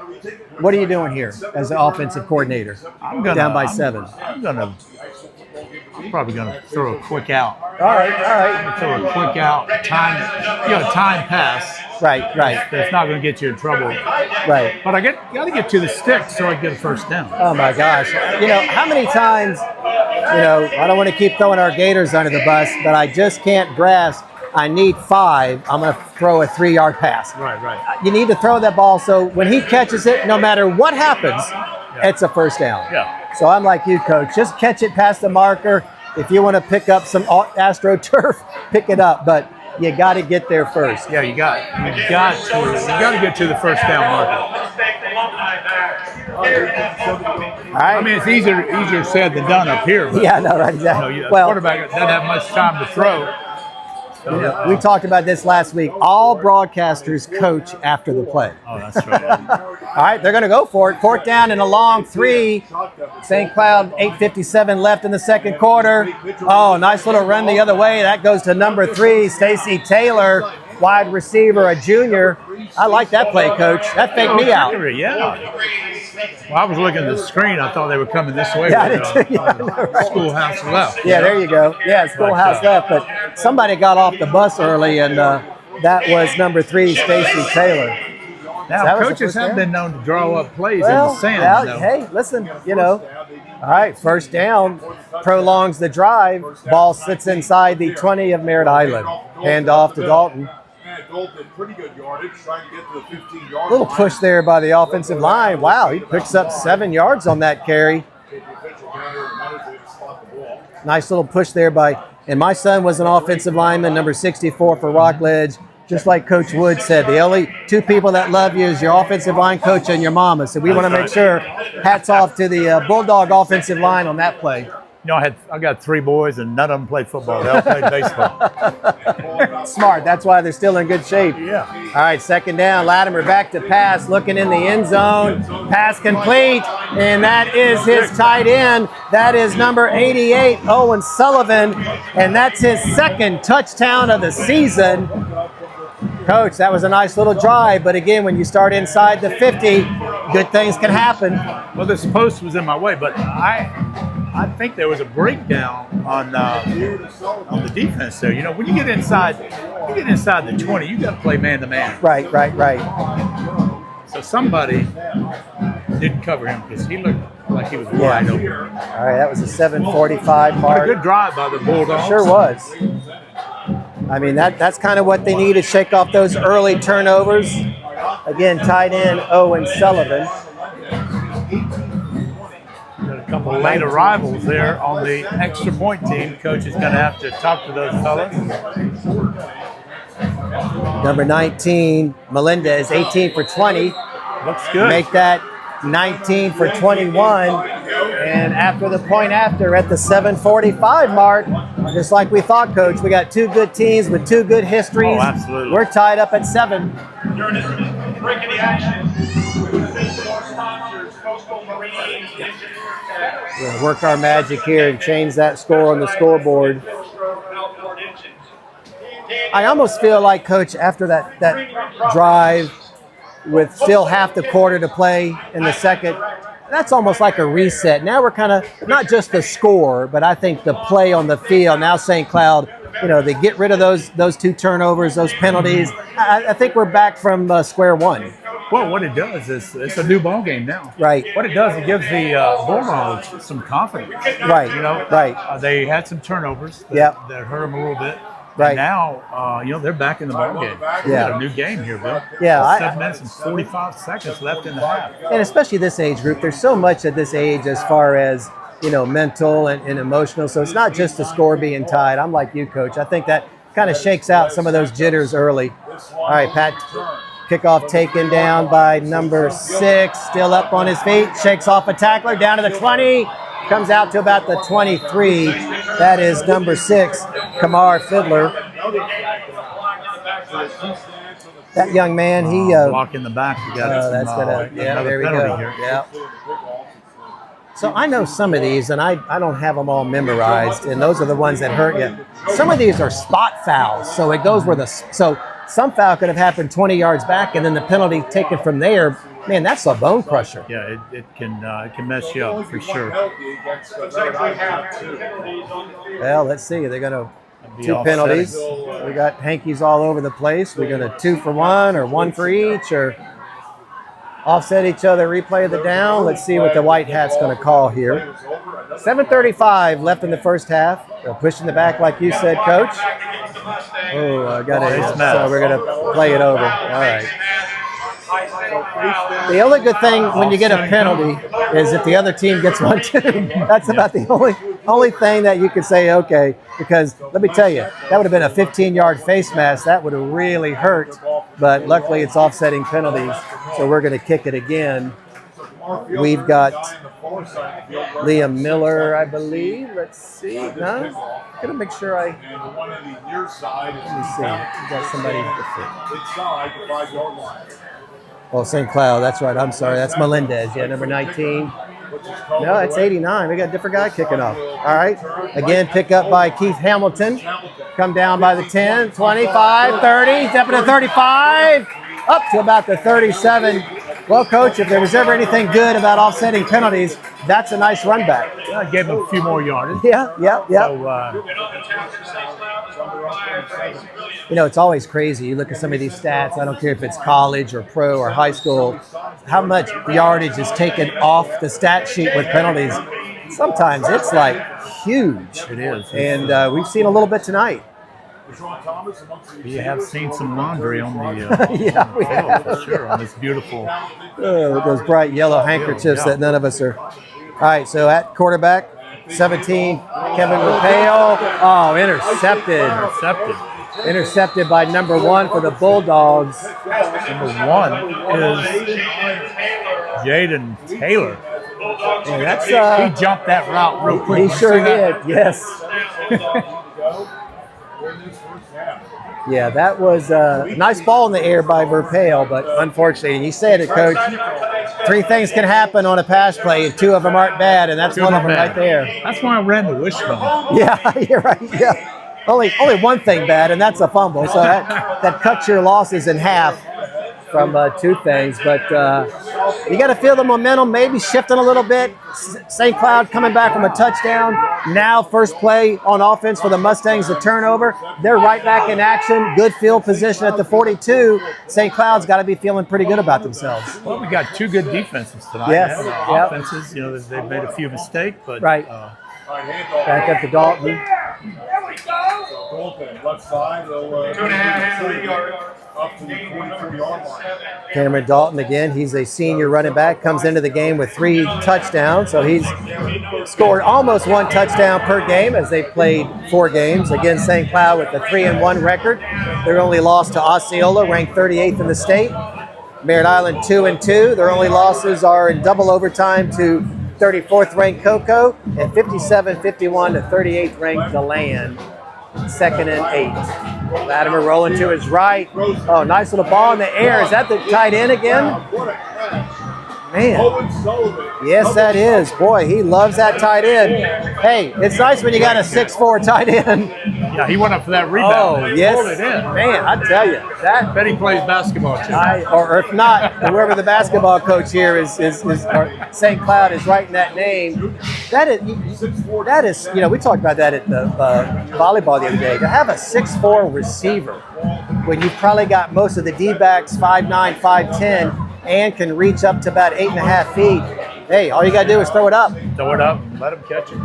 What are you doing here as the offensive coordinator? I'm down by 7. I'm probably going to throw a quick out. All right. Throw a quick out, time pass. Right. It's not going to get you in trouble. Right. But I got to get to the stick so I can get a 1st down. Oh, my gosh. You know, how many times, I don't want to keep throwing our Gators under the bus, but I just can't grasp. I need 5. I'm going to throw a 3-yard pass. Right. You need to throw that ball so when he catches it, no matter what happens, it's a 1st down. Yeah. So I'm like you, Coach. Just catch it past the marker. If you want to pick up some AstroTurf, pick it up. But you got to get there first. Yeah, you got to get to the 1st down marker. All right. I mean, it's easier said than done up here. But, yeah, no, right, exactly. The quarterback doesn't have much time to throw. We talked about this last week. All broadcasters coach after the play. Oh, that's right. All right, they're going to go for it. 4th down and a long 3. St. Cloud, 8:57 left in the second quarter. Oh, nice little run the other way. That goes to number 3, Stacy Taylor. wide receiver, a junior. I like that play, Coach. That faked me out. Yeah. Well, I was looking at the screen. I thought they were coming this way. Yeah, I did too. Yeah, Schoolhouse left. Yeah, there you go. Yeah, Schoolhouse left. But somebody got off the bus early, and that was number 3, Stacy Taylor. Now, coaches have been known to draw up plays in the sand. Well, hey, listen, all right, first down, prolongs the drive. Ball sits inside the 20 of Merritt Island. Hand off to Dalton. Pretty good yardage, trying to get to the 15-yard line. Little push there by the offensive line. Wow, he picks up 7 yards on that carry. Nice little push there and my son was an offensive lineman, number 64 for Rockledge. Just like Coach Wood said, the only 2 people that love you is your offensive line coach and your mama. So we want to make sure, hats off to the Bulldog offensive line on that play. I got 3 boys, and none of them played football. They all played baseball. Smart. That's why they're still in good shape. Yeah. All right, second down. Latimer back to pass, looking in the end zone. Pass complete, and that is his tight end. That is number 88, Owen Sullivan, and that's his 2nd touchdown of the season. Coach, that was a nice little drive, but again, when you start inside the 50, good things can happen. Well, this post was in my way, but I think there was a breakdown on the defense there. When you get inside the 20, you got to play man to man. Right. So somebody didn't cover him because he looked like he was wide open. All right, that was a 7:45 mark. What a good drive by the Bulldogs. Sure was. I mean, that's kind of what they need to shake off those early turnovers. Again, tight end Owen Sullivan. Got a couple of late arrivals there on the extra point team. Coach is going to have to talk to those fellas. Number 19, Melendez, 18 for 20. Looks good. Make that 19 for 21. And after the point after at the 7:45 mark, just like we thought, Coach, we got 2 good teams with 2 good histories. Oh, absolutely. We're tied up at 7. During this break in the action, We're going to work our magic here and change that score on the scoreboard. I almost feel like, Coach, after that drive with still half the quarter to play in the second, that's almost like a reset. Now we're kind of, not just the score, but I think the play on the field. Now St. Cloud, they get rid of those 2 turnovers, those penalties. I think we're back from square one. Well, what it does is it's a new ball game now. Right. What it does, it gives the Bulldogs some confidence. Right. Right. They had some turnovers that hurt them a little bit. Right. And now, they're back in the ball game. We got a new game here, Bill. Yeah. 7 minutes and 45 seconds left in the half. And especially this age group, there's so much at this age as far as, mental and emotional. So it's not just the score being tied. I'm like you, Coach. I think that kind of shakes out some of those jitters early. All right, Pat. Kickoff taken down by number 6. Still up on his feet. Shakes off a tackler down to the 20. Comes out to about the 23. That is number 6, Kamar Fiddler. That young man, he block in the back. You got that's gonna, there we go. Here. Yeah. So I know some of these, and I don't have them all memorized, and those are the ones that hurt you. Some of these are spot fouls, so it goes where some foul could have happened 20 yards back, and then the penalty taken from there. Man, that's a bone crusher. Yeah, it can mess you up for sure. Well, let's see. They're going to 2 penalties. We got hankies all over the place. We're going to 2 for 1 or 1 for each, or offset each other, replay the down. Let's see what the white hat's going to call here. 7:35 left in the first half. They're pushing the back like you said, Coach. Oh, I got it. So we're going to play it over. All right. The only good thing when you get a penalty is if the other team gets one too. That's about the only thing that you could say, okay, because let me tell you, that would have been a 15-yard face mask. That would have really hurt, but luckily it's offsetting penalties, so we're going to kick it again. We've got Liam Miller, I believe. Let's see. No? I'm going to make sure I... Let me see. We got somebody... Oh, St. Cloud. That's right. I'm sorry. That's Melendez. Yeah, number 19. No, it's 89. We got a different guy kicking off. All right. Again, pick up by Keith Hamilton. Come down by the 10, 25, 30, step into 35, up to about the 37. Well, Coach, if there was ever anything good about offsetting penalties, that's a nice run back. I gave him a few more yardage. Yeah. So, it's always crazy. You look at some of these stats, I don't care if it's college or pro or high school, how much yardage is taken off the stat sheet with penalties. Sometimes it's like huge. It is. And we've seen a little bit tonight. We have seen some laundry on the yeah, we have. for sure, on this beautiful. With those bright yellow handkerchiefs that none of us are. All right, so at quarterback, 17, Kevin Raphael. Oh, intercepted. Intercepted by number 1 for the Bulldogs. Number 1 is Jaden Taylor. And that's He jumped that route real quick. He sure did, yes. Yeah, that was a nice ball in the air by Verpail, but unfortunately, and you said it, Coach, 3 things can happen on a pass play, and 2 of them aren't bad, and that's one of them right there. That's why I ran the wishbone. Yeah, you're right, yeah. Only one thing bad, and that's a fumble, so that cuts your losses in half from 2 things, but you got to feel the momentum maybe shifting a little bit. St. Cloud coming back from a touchdown. Now first play on offense for the Mustangs, the turnover. They're right back in action. Good field position at the 42. St. Cloud's got to be feeling pretty good about themselves. Well, we got 2 good defenses tonight. Yes. Yep. Offenses, they've made a few mistakes, but right. Back up to Dalton. Dalton, left side, 2.5 yards. Up to the 44-yard line. Cameron Dalton again. He's a senior running back. Comes into the game with 3 touchdowns. So he's scored almost 1 touchdown per game as they've played 4 games. Again, St. Cloud with a 3-1 record. Their only loss to Osceola, ranked 38th in the state. Merritt Island 2-2. Their only losses are in double overtime to 34th ranked Cocoa and 57-51 to 38th ranked DeLand. 2nd and 8. Latimer rolling to his right. Oh, nice little ball in the air. Is that the tight end again? Man. Yes, that is. Boy, he loves that tight end. Hey, it's nice when you got a 6'4" tight end. Yeah, he went up for that rebound. Oh, yes. Pulled it in. Man, I tell you. I bet he plays basketball too. Or if not, whoever the basketball coach here is or St. Cloud is writing that name. That is, we talked about that at the volleyball the other day. To have a 6'4" receiver when you've probably got most of the D-backs 5'9", 5'10", and can reach up to about 8.5 feet. Hey, all you got to do is throw it up. Throw it up, let him catch it. All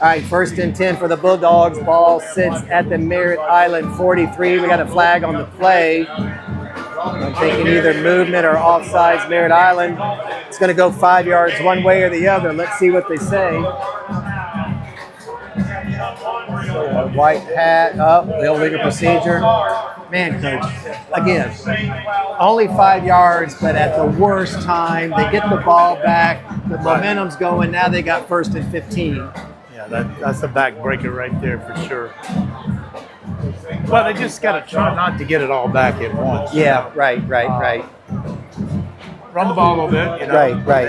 right, 1st and 10 for the Bulldogs. Ball sits at the Merritt Island 43. We got a flag on the play. I'm thinking either movement or offsides Merritt Island. It's going to go 5 yards one way or the other. Let's see what they say. White hat, the illegal procedure. Man, Coach, again, only 5 yards, but at the worst time, they get the ball back, the momentum's going, now they got 1st and 15. Yeah, that's the backbreaker right there for sure. Well, they just got to try not to get it all back at once. Yeah, right. Run the ball a little bit. Right.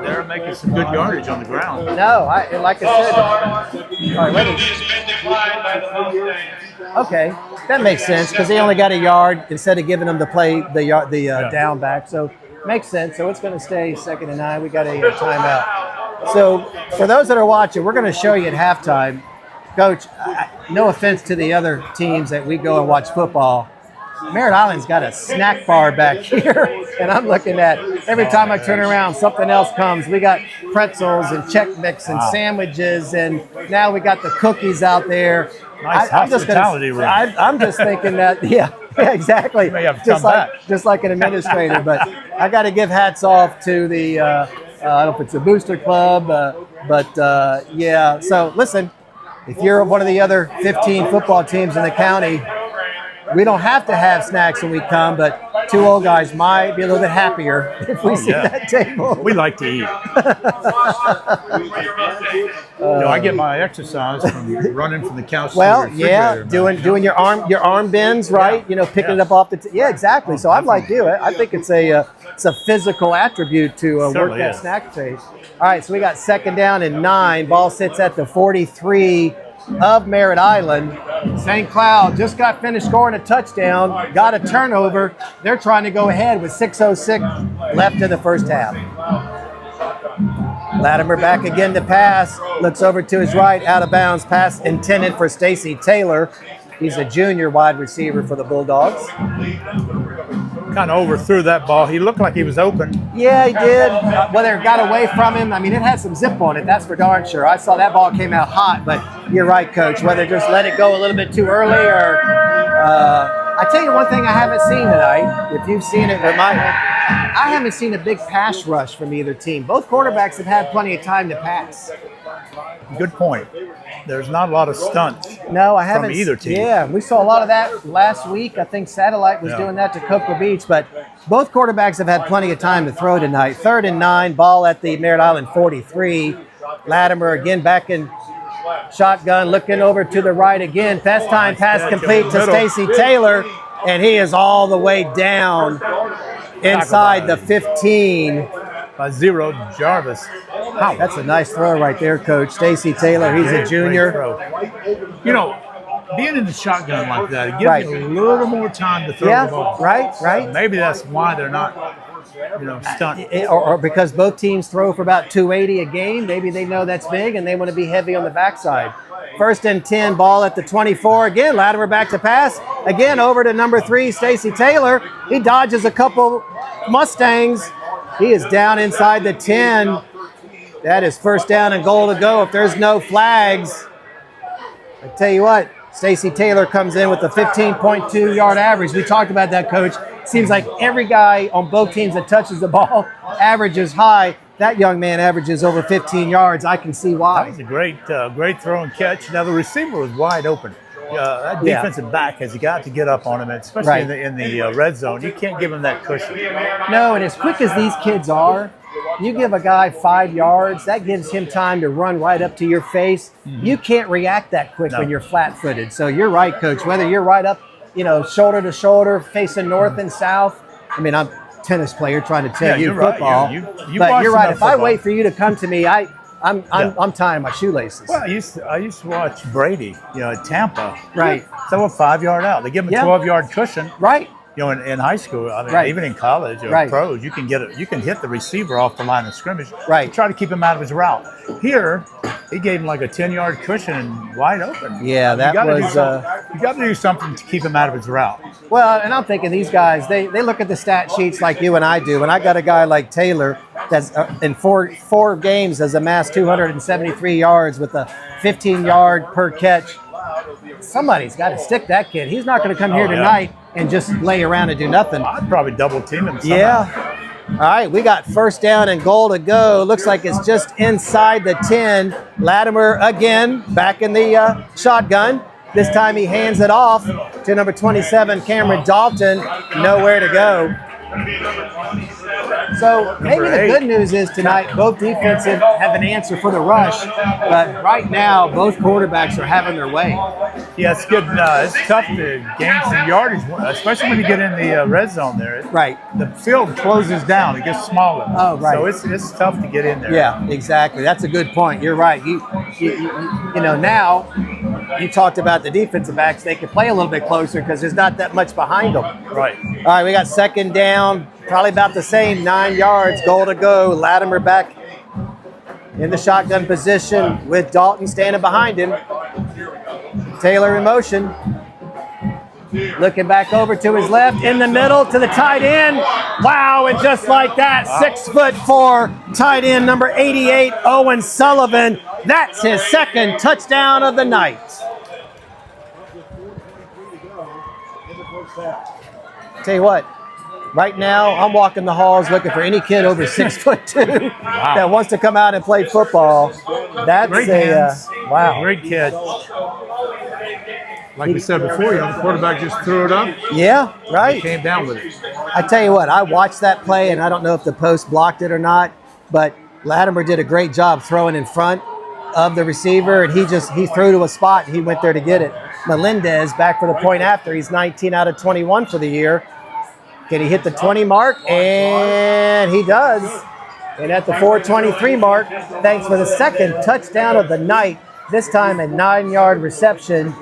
They're making some good yardage on the ground. No, like I said. All right, okay, that makes sense because they only got a yard instead of giving them the play the down back. So makes sense. So it's going to stay 2nd and 9. We got a timeout. So for those that are watching, we're going to show you at halftime, Coach. No offense to the other teams that we go and watch football. Merritt Island's got a snack bar back here, and I'm looking at every time I turn around, something else comes. We got pretzels and Chex Mix and sandwiches, and now we got the cookies out there. Nice hospitality room. I'm just thinking that, yeah, exactly. You may have to come back. Just like an administrator, but I got to give hats off to the, I don't know if it's a booster club, but yeah. So listen, if you're one of the other 15 football teams in the county, we don't have to have snacks when we come, but 2 old guys might be a little bit happier if we see that table. We like to eat. I get my exercise from running from the couch. Well, to the yeah, doing your arm bends, right? You know, picking it up off the. Yeah, exactly. So I'm like you. I think it's a physical attribute to work that snack phase. All right, so we got 2nd down and 9. Ball sits at the 43 of Merritt Island. St. Cloud just got finished scoring a touchdown, got a turnover. They're trying to go ahead with 6:06 left in the first half. Latimer back again to pass, looks over to his right, out of bounds, pass intended for Stacy Taylor. He's a junior wide receiver for the Bulldogs. Kind of overthrew that ball. He looked like he was open. Yeah, he did. Whether it got away from him, I mean, it had some zip on it, that's for darn sure. I saw that ball came out hot, but you're right, Coach. Whether just let it go a little bit too early or... I tell you one thing I haven't seen tonight, if you've seen it, I haven't seen a big pass rush from either team. Both quarterbacks have had plenty of time to pass. Good point. There's not a lot of stunts. No, I haven't. From either team. Yeah, we saw a lot of that last week. I think Satellite was doing that to Cocoa Beach, but both quarterbacks have had plenty of time to throw tonight. 3rd and 9, ball at the Merritt Island 43. Latimer again back in shotgun, looking over to the right again. Pass complete to Stacy Taylor, and he is all the way down inside the 15. By 0, Jarvis. Wow, that's a nice throw right there, Coach. Stacy Taylor, he's a junior. You know, being in the shotgun like that, it gives you a little more time to throw the ball. Right. Maybe that's why they're not, stunting. Or because both teams throw for about 280 a game. Maybe they know that's big and they want to be heavy on the backside. 1st and 10, ball at the 24. Again, Latimer back to pass. Again, over to number 3, Stacy Taylor. He dodges a couple Mustangs. He is down inside the 10. That is 1st down and goal to go if there's no flags. I tell you what, Stacy Taylor comes in with a 15.2 yard average. We talked about that, Coach. Seems like every guy on both teams that touches the ball averages high. That young man averages over 15 yards. I can see why. That was a great throw and catch. Now the receiver was wide open. That defensive back has got to get up on him, especially in the red zone. You can't give him that cushion. No, and as quick as these kids are, you give a guy 5 yards, that gives him time to run right up to your face. You can't react that quick when you're flat-footed. So you're right, Coach. Whether you're right up, shoulder to shoulder, facing north and south. I mean, I'm a tennis player trying to tell you football. Right. But you're right. If I wait for you to come to me, I'm tying my shoelaces. Well, I used to watch Brady, at Tampa. Right. So a 5 yard out. They give him a 12-yard cushion. Right. In high school, I mean, even in college or pros, you can hit the receiver off the line of scrimmage. Right. To try to keep him out of his route. Here, he gave him like a 10-yard cushion and wide open. Yeah, that was. You got to do something to keep him out of his route. Well, and I'm thinking these guys, they look at the stat sheets like you and I do. And I got a guy like Taylor that's in four games has amassed 273 yards with a 15-yard per catch. Somebody's got to stick that kid. He's not going to come here tonight and just lay around and do nothing. I'd probably double team him somehow. Yeah. All right, we got 1st down and goal to go. Looks like it's just inside the 10. Latimer again back in the shotgun. This time he hands it off to number 27, Cameron Dalton. Nowhere to go. So maybe the good news is tonight both defenses have an answer for the rush, but right now both quarterbacks are having their way. Yeah, it's good. It's tough to gain some yardage, especially when you get in the red zone there. Right. The field closes down. It gets smaller. Oh, right. So it's tough to get in there. Yeah, exactly. That's a good point. You're right. You now you talked about the defensive backs. They can play a little bit closer because there's not that much behind them. Right. All right, we got 2nd down, probably about the same, 9 yards, goal to go. Latimer back in the shotgun position with Dalton standing behind him. Taylor in motion. Looking back over to his left, in the middle to the tight end. Wow, and just like that, 6'4" tight end number 88, Owen Sullivan. That's his 2nd touchdown of the night. Tell you what, right now I'm walking the halls looking for any kid over 6'2" that wants to come out and play football. That's Great wow. Great kid. like we said before, the quarterback just threw it up. Yeah, right. Came down with it. I tell you what, I watched that play, and I don't know if the post blocked it or not, but Latimer did a great job throwing in front of the receiver, and he threw to a spot, and he went there to get it. Melendez back for the point after. He's 19 out of 21 for the year. Can he hit the 20 mark? And he does. And at the 4:23 mark, thanks for the second touchdown of the night, this time a 9-yard reception,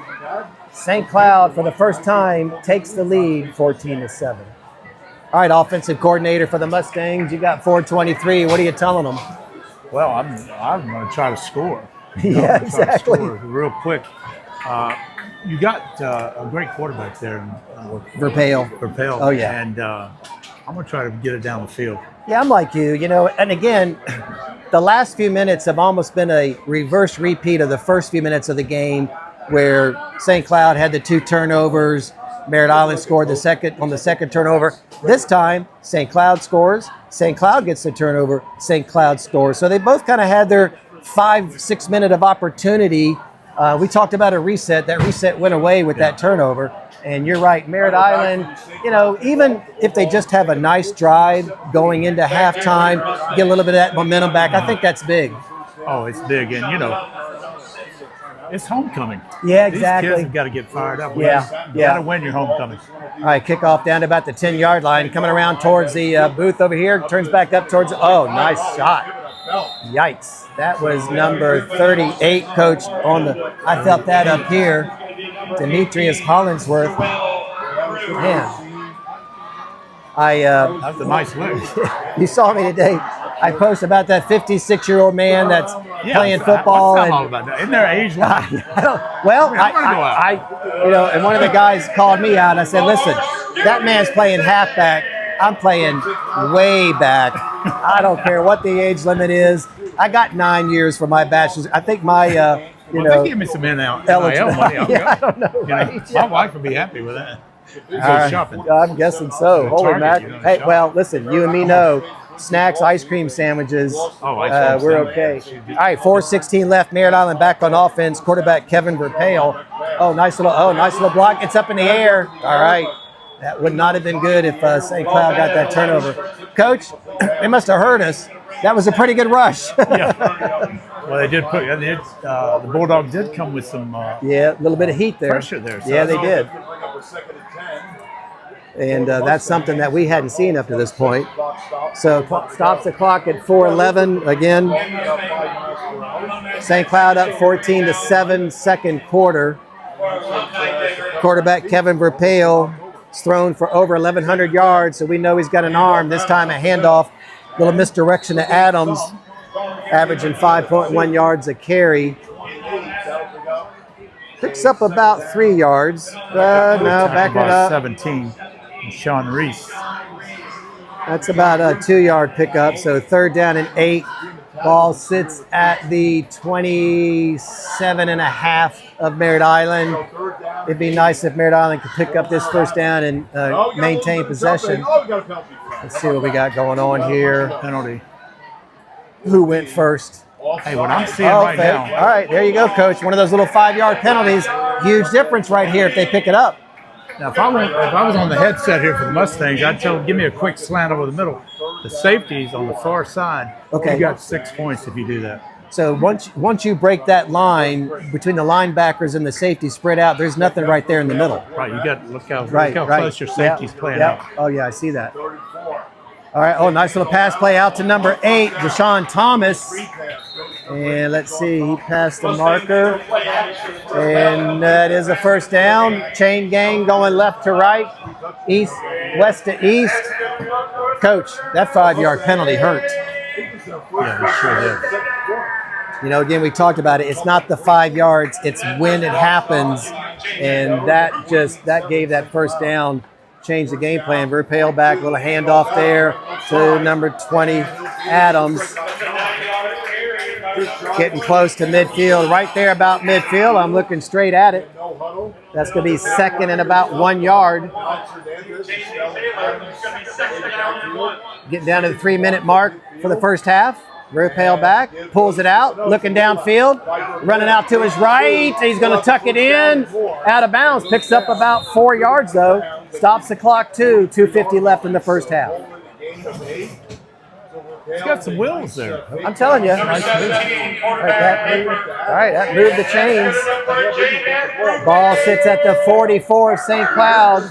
St. Cloud for the first time takes the lead 14-7. All right, offensive coordinator for the Mustangs, you got 4:23. What are you telling them? Well, I'm going to try to score. Yeah, exactly. Score real quick. You got a great quarterback there, Verpail. Oh yeah. And I'm going to try to get it down the field. Yeah, I'm like you, and again, the last few minutes have almost been a reverse repeat of the first few minutes of the game where St. Cloud had the 2 turnovers. Merritt Island scored on the second turnover. This time, St. Cloud scores. St. Cloud gets the turnover. St. Cloud scores. So they both kind of had their 5-6 minute of opportunity. We talked about a reset. That reset went away with that turnover. And you're right, Merritt Island, even if they just have a nice drive going into halftime, get a little bit of that momentum back, I think that's big. Oh, it's big. And, it's homecoming. Yeah, exactly. These kids have got to get fired up. You got to win your homecoming. All right, kickoff down to about the 10-yard line. Coming around towards the booth over here. Turns back up towards, nice shot. Yikes. That was number 38, Coach, I felt that up here. Demetrius Hollingsworth. Man. That's a nice move. You saw me today. I post about that 56-year-old man that's playing football. What's that all about that? Isn't there an age limit? Well, and one of the guys called me out. I said, listen, that man's playing halfback. I'm playing way back. I don't care what the age limit is. I got 9 years for my bachelor's. I think my, they give me some NIL money. I don't know. Right? My wife would be happy with that. Go shopping. I'm guessing so. Holy mackerel. Hey, well, listen, you and me know. Snacks, ice cream sandwiches. We're okay. All right, 4:16 left. Merritt Island back on offense. Quarterback Kevin Verpail. Nice little block. It's up in the air. All right. That would not have been good if St. Cloud got that turnover. Coach, they must have heard us. That was a pretty good rush. Well, they did put the Bulldogs did come with some a little bit of heat there. Pressure there. So yeah, they did. And that's something that we hadn't seen up to this point. So stops the clock at 4:11 again. St. Cloud up 14-7, second quarter. Quarterback Kevin Verpail is thrown for over 1,100 yards, so we know he's got an arm. This time a handoff, little misdirection to Adams, averaging 5.1 yards a carry. Picks up about 3 yards. Back it up. 17. Sean Reese. That's about a 2-yard pickup. So 3rd down and 8. Ball sits at the 27.5 of Merritt Island. It'd be nice if Merritt Island could pick up this first down and maintain possession. Let's see what we got going on here. Penalty. Who went first? Hey, what I'm seeing right now. All right, there you go, Coach. One of those little 5-yard penalties. Huge difference right here if they pick it up. Now, if I was on the headset here for the Mustangs, I'd tell them, give me a quick slant over the middle. The safety's on the far side. Okay. You got 6 points if you do that. So once you break that line between the linebackers and the safety spread out, there's nothing right there in the middle. Right, you got look how close your safety's playing out. Oh yeah, I see that. All right, nice little pass play out to number 8, Deshaun Thomas. And let's see, he passed the marker. And that is a first down. Chain gang going left to right, west to east. Coach, that 5-yard penalty hurt. Yeah, it sure did. Again, we talked about it. It's not the 5 yards, it's when it happens. And that gave that first down, changed the game plan. Verpail back, little handoff there to number 20, Adams. Getting close to midfield, right there about midfield. I'm looking straight at it. That's going to be 2nd and about 1 yard. Getting down to the 3-minute mark for the first half. Verpale back, pulls it out, looking downfield, running out to his right. He's going to tuck it in, out of bounds. Picks up about 4 yards, though. Stops the clock, too. 2:50 left in the first half. He's got some wheels there. I'm telling you. Nice move. All right, that moved the chains. Ball sits at the 44 of St. Cloud.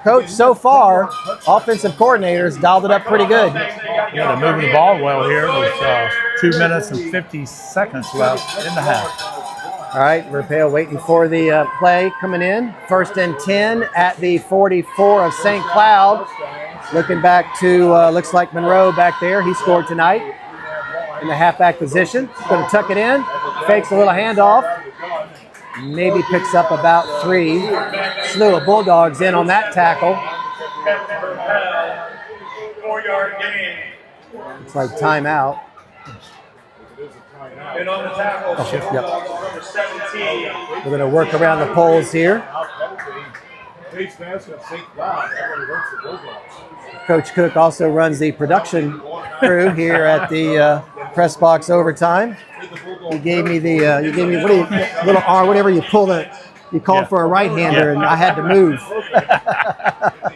Coach, so far, offensive coordinators dialed it up pretty good. Yeah, they're moving the ball well here with 2 minutes and 50 seconds left in the half. All right, Verpale waiting for the play coming in. 1st and 10 at the 44 of St. Cloud. Looking back to, looks like Monroe back there. He scored tonight in the halfback position. Going to tuck it in. Fakes a little handoff. Maybe picks up about 3. Slew of Bulldogs in on that tackle. 4-yard gain. It's like timeout. And on the tackle, Yep. number 17. We're going to work around the poles here. Coach Cook also runs the production crew here at the press box overtime. He gave me the what do you, little R, whatever you pull it. You called for a right-hander, and I had to move.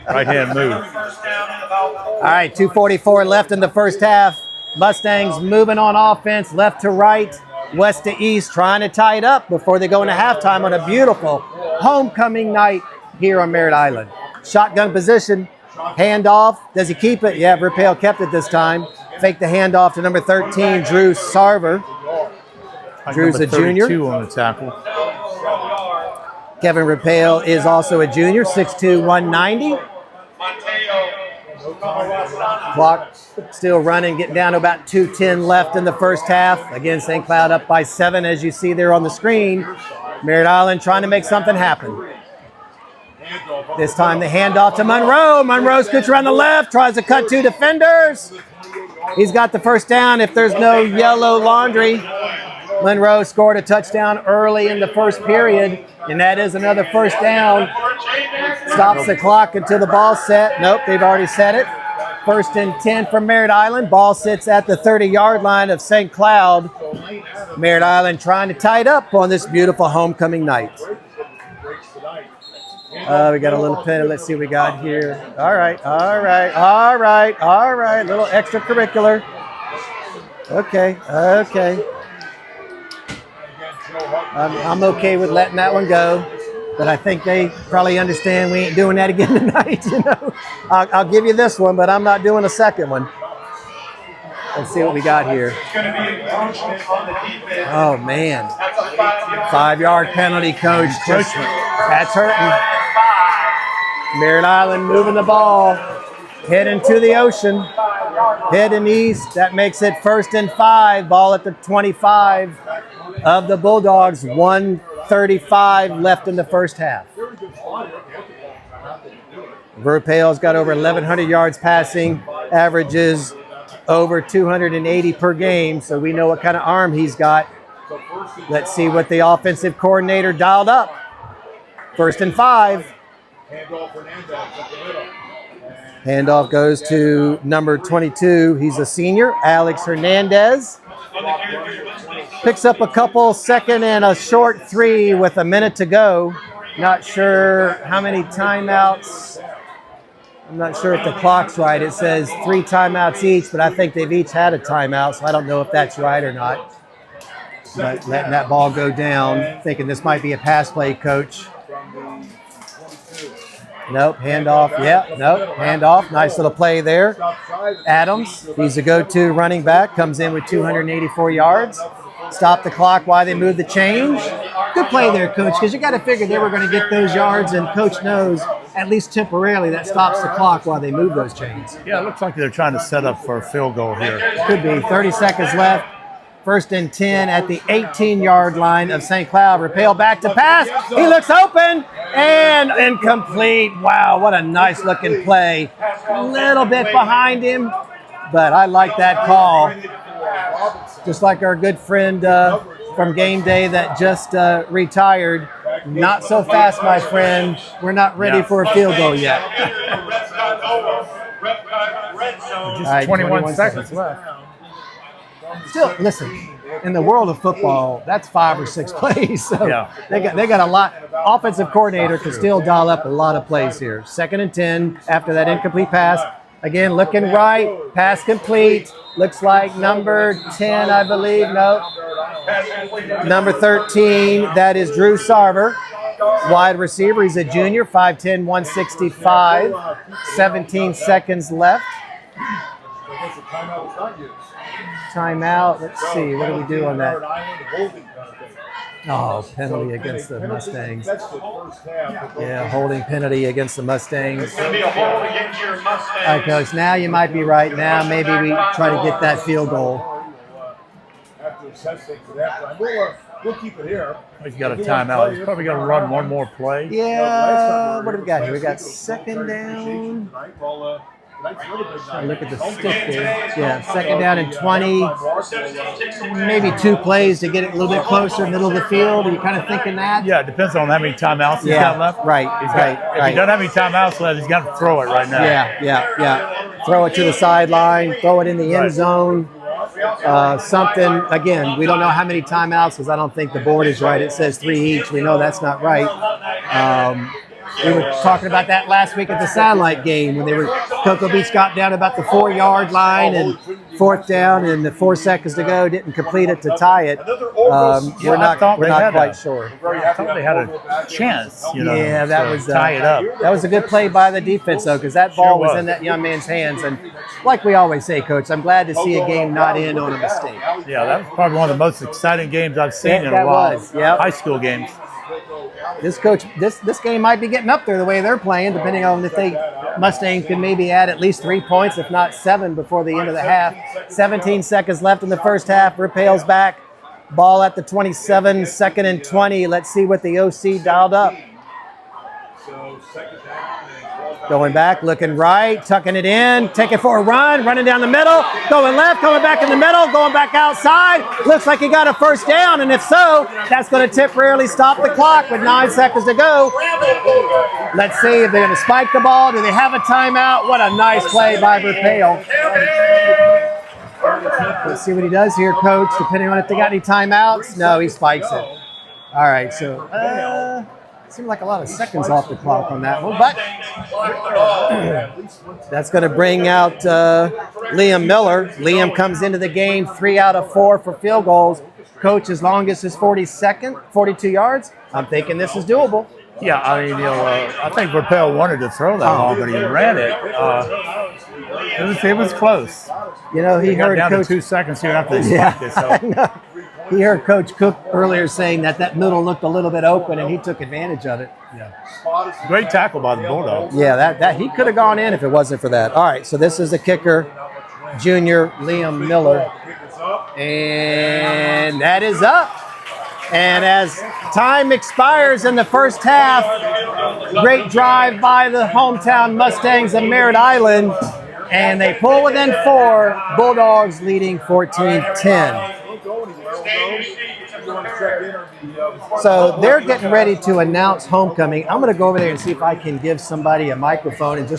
Right hand move. All right, 2:44 left in the first half. Mustangs moving on offense, left to right, west to east, trying to tie it up before they go into halftime on a beautiful homecoming night here on Merritt Island. Shotgun position, handoff. Does he keep it? Yeah, Verpale kept it this time. Fake the handoff to number 13, Drew Sarver. Drew's a junior. 32 on the tackle. Kevin Verpale is also a junior, 6'2", 190. Clock still running, getting down to about 2:10 left in the first half. Again, St. Cloud up by 7, as you see there on the screen. Merritt Island trying to make something happen. This time the handoff to Monroe. Monroe scoots around the left, tries to cut 2 defenders. He's got the first down if there's no yellow laundry. Monroe scored a touchdown early in the first period, and that is another first down. Stops the clock until the ball's set. Nope, they've already set it. 1st and 10 from Merritt Island. Ball sits at the 30-yard line of St. Cloud. Merritt Island trying to tie it up on this beautiful homecoming night. We got a little pen. Let's see what we got here. All right. Little extracurricular. Okay. I'm okay with letting that one go, but I think they probably understand we ain't doing that again tonight. You know, I'll give you this one, but I'm not doing a second one. Let's see what we got here. Oh man, 5-yard penalty, coach. That's hurting. Merritt Island moving the ball, heading to the ocean, heading east. That makes it 1st and 5. Ball at the 25 of the Bulldogs. 1:35 left in the first half. Verpale's got over 1,100 yards passing, averages over 280 per game, so we know what kind of arm he's got. Let's see what the offensive coordinator dialed up. 1st and 5. Handoff goes to number 22. He's a senior, Alex Hernandez. Picks up a couple, 2nd and a short 3 with a minute to go. Not sure how many timeouts. I'm not sure if the clock's right. It says 3 timeouts each, but I think they've each had a timeout, so I don't know if that's right or not. But letting that ball go down, thinking this might be a pass play, coach. Nope, handoff. Yeah, nope, handoff. Nice little play there. Adams, he's a go-to running back, comes in with 284 yards. Stop the clock while they move the change. Good play there, coach, because you got to figure they were going to get those yards, and coach knows, at least temporarily, that stops the clock while they move those chains. Yeah, it looks like they're trying to set up for a field goal here. Could be. 30 seconds left. 1st and 10 at the 18-yard line of St. Cloud. Verpale back to pass. He looks open and incomplete. Wow, what a nice looking play. A little bit behind him, but I like that call. Just like our good friend from game day that just retired. Not so fast, my friend. We're not ready for a field goal yet. Just 21 seconds left. still, listen, in the world of football, that's 5 or 6 plays. So Yeah. they got a lot. Offensive coordinator can still dial up a lot of plays here. 2nd and 10 after that incomplete pass. Again, looking right, pass complete. Looks like number 10, I believe. No, number 13. That is Drew Sarver, wide receiver. He's a junior, 5'10", 165. 17 seconds left. Timeout. Let's see. What do we do on that? Oh, penalty against the Mustangs. Yeah, holding penalty against the Mustangs. It's going to be a hold against your Mustangs. All right, Coach. Now you might be right. Now maybe we try to get that field goal. We'll keep it here. He's got a timeout. He's probably going to run one more play. Yeah. What do we got here? We got 2nd down. Look at the stick there. Yeah, 2nd down and 20. Maybe 2 plays to get it a little bit closer, middle of the field. Are you kind of thinking that? Yeah, it depends on how many timeouts he's got left. Right, If right. he doesn't have any timeouts left, he's got to throw it right now. Yeah. Throw it to the sideline. Throw it in the end zone. Something, again, we don't know how many timeouts because I don't think the board is right. It says 3 each. We know that's not right. We were talking about that last week at the Satellite game when Cocoa Beach got down about the 4-yard line and 4th down and the 4 seconds to go, didn't complete it to tie it. We're not quite sure. I thought they had a chance, Yeah, that to was tie it up. That was a good play by the defense, though, because that ball was in that young man's hands. And like we always say, Coach, I'm glad to see a game not end on a mistake. Yeah, that was probably one of the most exciting games I've seen in a That while. was, yep. High school games. This game might be getting up there the way they're playing, depending on if Mustangs can maybe add at least 3 points, if not 7, before the end of the half. 17 seconds left in the first half. Ripale's back. Ball at the 27, 2nd and 20. Let's see what the OC dialed up. Going back, looking right, tucking it in, taking for a run, running down the middle, going left, coming back in the middle, going back outside. Looks like he got a 1st down, and if so, that's going to temporarily stop the clock with 9 seconds to go. Let's see if they're going to spike the ball. Do they have a timeout? What a nice play by Ripale. Let's see what he does here, Coach, depending on if they got any timeouts. No, he spikes it. All right, so seemed like a lot of seconds off the clock on that one, but that's going to bring out Liam Miller. Liam comes into the game 3 out of 4 for field goals. Coach's longest is 42 yards. I'm thinking this is doable. Yeah, I mean, I think Ripale wanted to throw that long, but he ran it. It was close. You know, he heard down Coach. to 2 seconds here after they spiked it. So. He heard Coach Cook earlier saying that middle looked a little bit open, and he took advantage of it. Yeah. Great tackle by the Bulldogs. Yeah, that he could have gone in if it wasn't for that. All right, so this is the kicker, junior Liam Miller, and that is up. And as time expires in the first half, great drive by the hometown Mustangs of Merritt Island, and they pull within 4. Bulldogs leading 14-10. So they're getting ready to announce homecoming. I'm going to go over there and see if I can give somebody a microphone and just